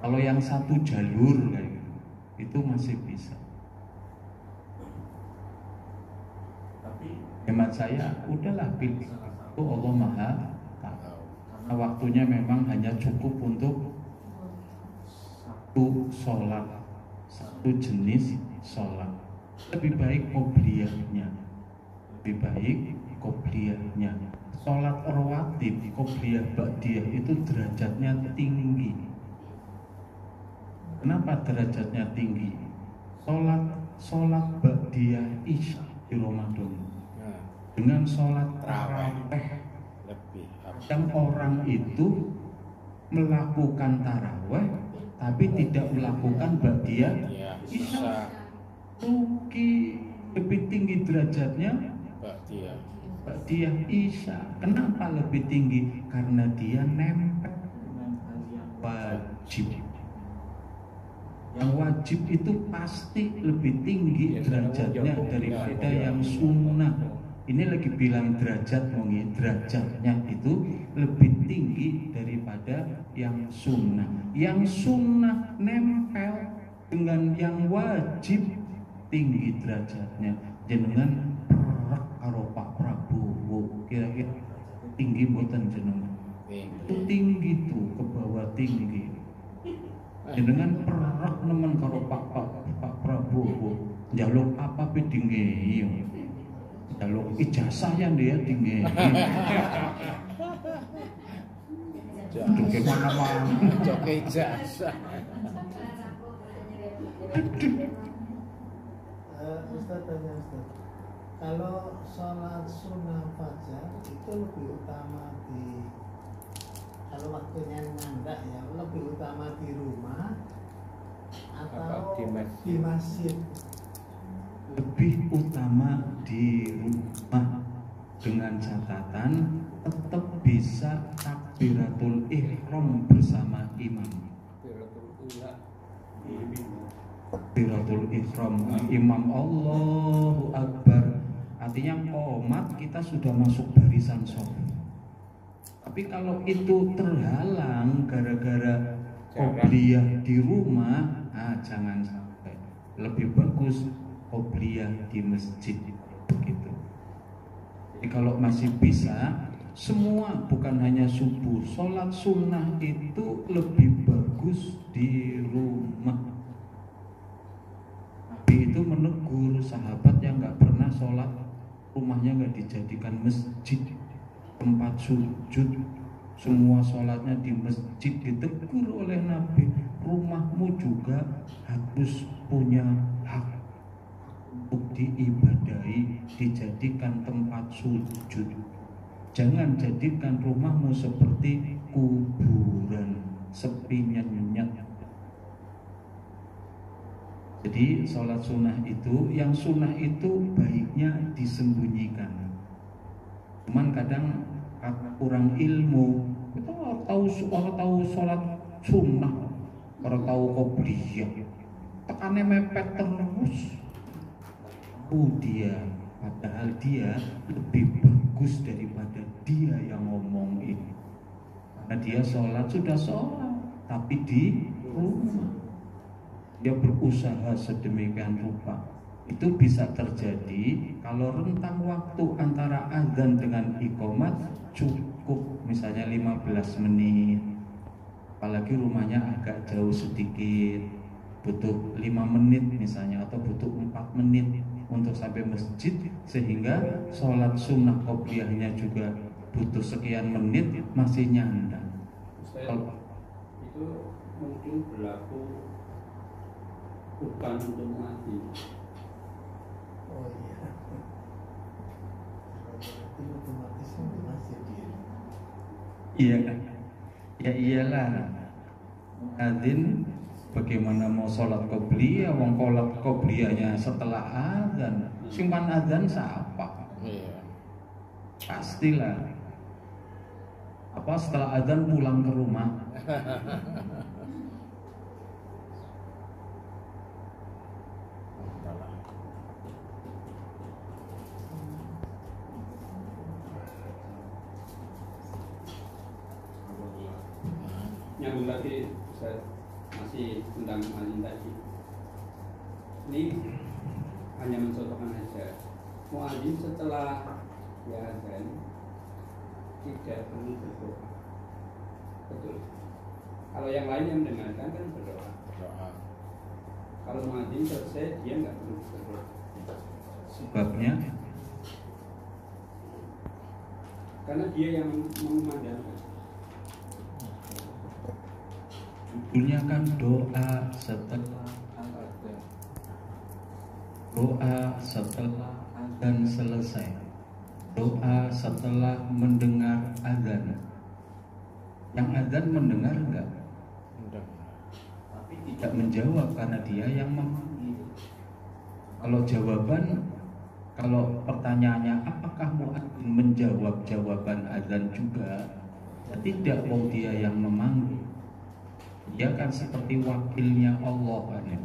Kalau yang satu jalur kayak gitu, itu masih bisa. Tapi hemat saya udahlah pilih itu, Allah Maha tahu. Karena waktunya memang hanya cukup untuk satu sholat, satu jenis sholat. Lebih baik qobliyahnya, lebih baik qobliyahnya. Sholat rawatib, qobliyah ba'diyah itu derajatnya tinggi. Kenapa derajatnya tinggi? Sholat ba'diyah isya di Ramadan dengan sholat tarawih, lebih yang orang itu melakukan tarawih tapi tidak melakukan ba'diyah ya isya, bisa rugi. Lebih tinggi derajatnya ba'diyah. ba'diyah isya. Kenapa lebih tinggi? Karena dia nempel dengan hal yang wajib. Yang wajib itu pasti lebih tinggi derajatnya daripada yang sunnah. Ini lagi bilang derajat, derajatnya itu lebih tinggi daripada yang sunnah. Yang sunnah nempel dengan yang wajib, tinggi derajatnya. Jenengan perak karo Pak Prabowo, kira-kira tinggi mboten jenengan? Itu tinggi tuh, ke bawah tinggi. Jenengan perak nemen karo Pak Prabowo, njaluk apa pe dingehi, njaluk ijazah yang dia dingehi. Aduh kemana-mana, Joke ijazah. Ustaz tanya Ustaz, kalau sholat sunnah fajar itu lebih utama kalau waktunya nyandak ya, lebih utama di rumah atau di masjid? lebih utama di rumah, dengan catatan tetap bisa takbiratul ihram bersama imam. Takbiratul ihram imam Allahu Akbar, artinya qomat kita sudah masuk barisan shaf. Tapi kalau itu terhalang gara-gara qobliyah di rumah, jangan sampai. Lebih bagus qobliyah di masjid begitu. Jadi kalau masih bisa, semua bukan hanya subuh, sholat sunnah itu lebih bagus di rumah. Nabi itu menegur sahabat yang nggak pernah sholat, rumahnya nggak dijadikan masjid, tempat sujud, semua sholatnya di masjid. Ditegur oleh Nabi, rumahmu juga harus punya hak untuk diibadahi, dijadikan tempat sujud. Jangan jadikan rumahmu seperti kuburan, sepi nyenyet. Jadi sholat sunnah itu, yang sunnah itu baiknya disembunyikan. Cuman kadang kurang ilmu, kita orang tahu sholat sunnah, orang tahu qobliyah, tekannya mepet terus. Dia padahal dia lebih bagus daripada dia yang ngomong ini. Karena dia sholat sudah sholat, tapi di rumah dia berusaha sedemikian rupa. Itu bisa terjadi kalau rentang waktu antara azan dengan iqomat cukup misalnya 15 menit, apalagi rumahnya agak jauh sedikit, butuh 5 menit misalnya, atau butuh 4 menit untuk sampai masjid, sehingga sholat sunnah qobliyahnya juga butuh sekian menit, masih nyandang. Kalau itu mungkin berlaku bukan untuk mati. Oh iya. Itu otomatis masih dia. iya kan? Ya iyalah. Adzin bagaimana mau sholat qobliyah, wong sholat qobliyahnya setelah azan. Simpan azan siapa? Iya. Pastilah. Apa setelah azan pulang ke rumah? Nyambung lagi Ustaz, masih tentang azan tadi. Ini hanya mencontohkan aja. Muadzin setelah ya azan tidak perlu berdoa. Betul. Kalau yang lain yang mendengarkan kan berdoa. Kalau muadzin selesai dia nggak perlu berdoa. Sebabnya karena dia yang mengumandangkan. Judulnya kan doa setelah azan selesai, doa setelah mendengar azan. Yang azan mendengar enggak? Tapi tidak menjawab karena dia yang memanggil. Kalau pertanyaannya apakah muadzin menjawab jawaban azan juga? Ya, tidak, wong dia yang memanggil. Dia kan seperti wakilnya Allah kan ya.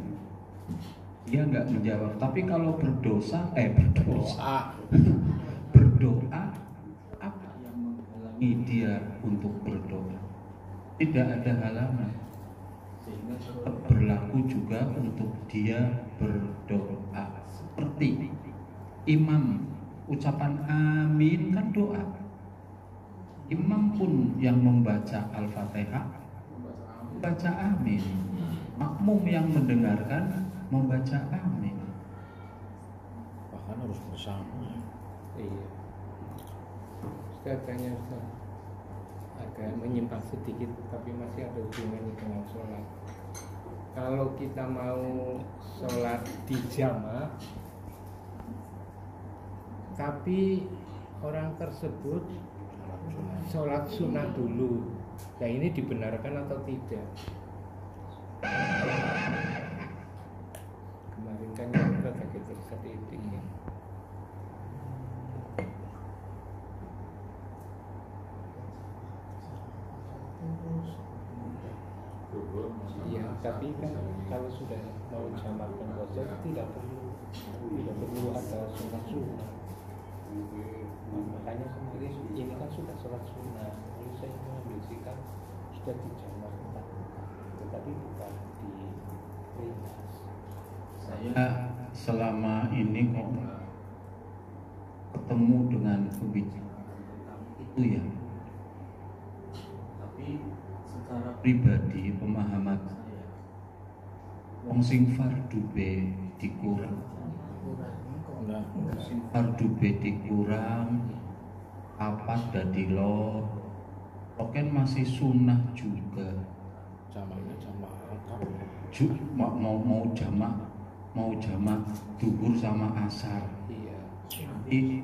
Dia nggak menjawab. Tapi kalau berdoa apa yang menghalangi dia untuk berdoa? Tidak ada halangan. Sehingga tetap berlaku juga untuk dia berdoa. Seperti imam ucapan amin kan doa. Imam pun yang membaca Al-Fatihah membaca amin. Makmum yang mendengarkan membaca amin. Bahkan harus bersama. Iya. Katanya agak menyimpang sedikit, tapi masih ada hubungannya dengan sholat. Kalau kita mau sholat di jamaah, tapi orang tersebut sholat sunnah dulu, nah ini dibenarkan atau tidak? Kemarin kan kita sakit seperti itu ya. Iya, tapi kan kalau sudah mau jamak dan qadar tidak perlu ada sunat. Makanya kemarin ini kan sudah sholat sunnah, lalu saya mengambil sikap sudah dijamak, tetapi bukan di ringkas. Saya selama ini kok ketemu dengan kebijakan itu ya. Tapi secara pribadi pemahaman saya, wong sing fardu be dikurang, sing fardu be dikurang, apa dadi lo, kan masih sunnah juga. Jamaknya jamak lengkap. Mau jamak duhur sama asar. Iya. Jadi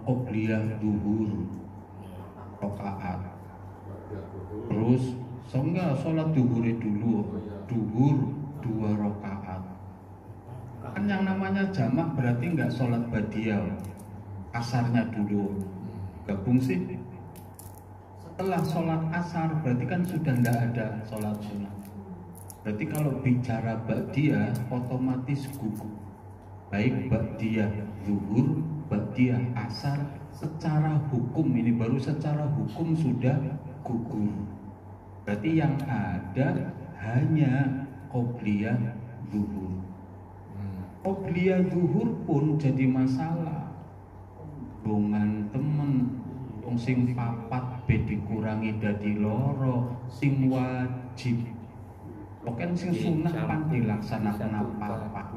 qobliyah duhur rakaat. Terus seenggak sholat duhurnya dulu, duhur 2 rakaat. Kan yang namanya jamak berarti enggak sholat badiah, asarnya dulu. Gabung sih. Setelah sholat asar berarti kan sudah enggak ada sholat sunnah. Berarti kalau bicara ba'diyah otomatis gugur. Baik ba'diyah zuhur, ba'diyah asar, secara hukum ini baru secara hukum sudah gugur. Berarti yang ada hanya qobliyah zuhur. Qobliyah zuhur pun jadi masalah. Rombongan temen wong sing papat be dikurangi dadi loro, sing wajib pokoknya sing sunnah pan dilaksanakan apa-apa.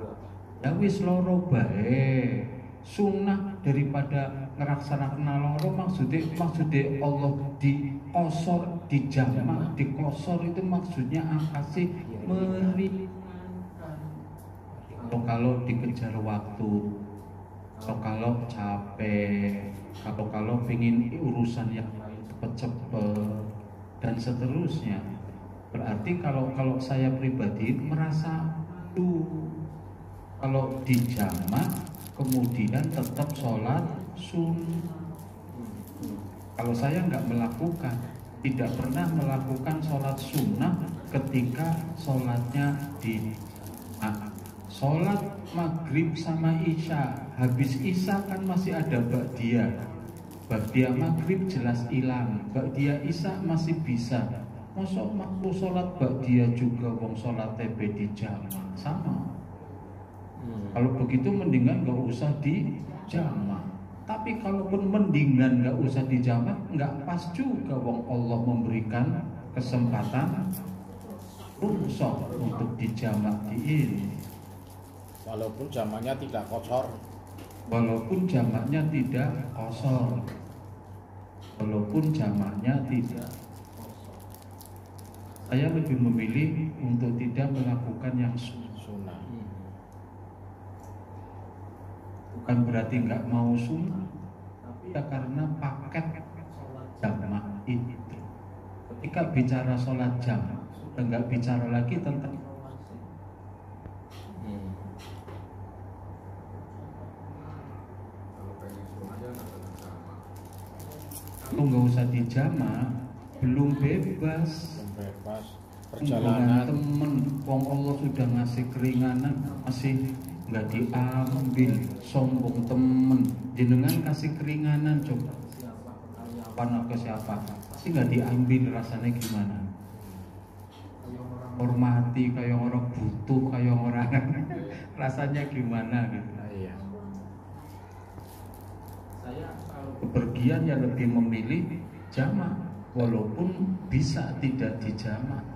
Ya wis loro bae. Sunnah daripada ngelaksanakan loro maksudnya Allah dikosor, dijamak, dikosor itu maksudnya apa sih? Meringankan. Kalau dikejar waktu, atau kalau capek, atau kalau pengen urusan yang lain cepet-cepet dan seterusnya. Berarti kalau saya pribadi merasa kalau dijamak kemudian tetap sholat sunnah. Kalau saya nggak melakukan, tidak pernah melakukan sholat sunnah ketika sholatnya di sholat maghrib sama isya, habis isya kan masih ada ba'diyah. Ba'diyah maghrib jelas hilang, ba'diyah isya masih bisa. Masa makhluk sholat ba'diyah juga wong sholat TB di jamak sama. Kalau begitu mendingan gak usah di jamak. Tapi kalaupun mendingan nggak usah dijamak, nggak pas juga. Wong Allah memberikan kesempatan rukhsah untuk dijamak di ini. Walaupun jamaknya tidak kotor. Walaupun jamaknya tidak kosor. Walaupun jamaknya tidak kosor. Saya lebih memilih untuk tidak melakukan yang Sunnah. Bukan berarti nggak mau sunnah, tapi ya karena paket sholat jamak itu. Ketika bicara sholat jamak, sudah nggak bicara lagi tentang Kalau pengen sunnah ya nggak ada sama. kalau nggak usah dijamak, belum bebas. Bebas Perjalanan perjalanan. temen, wong Allah sudah ngasih keringanan, masih nggak diambil. Sombong temen, jenengan kasih keringanan, coba siapa ke siapa, masih nggak diambil, rasanya gimana? Hormati kayak orang butuh, kayak orang rasanya gimana gitu. Iya. Saya kalau bepergian ya lebih memilih jamak, walaupun bisa tidak dijamak.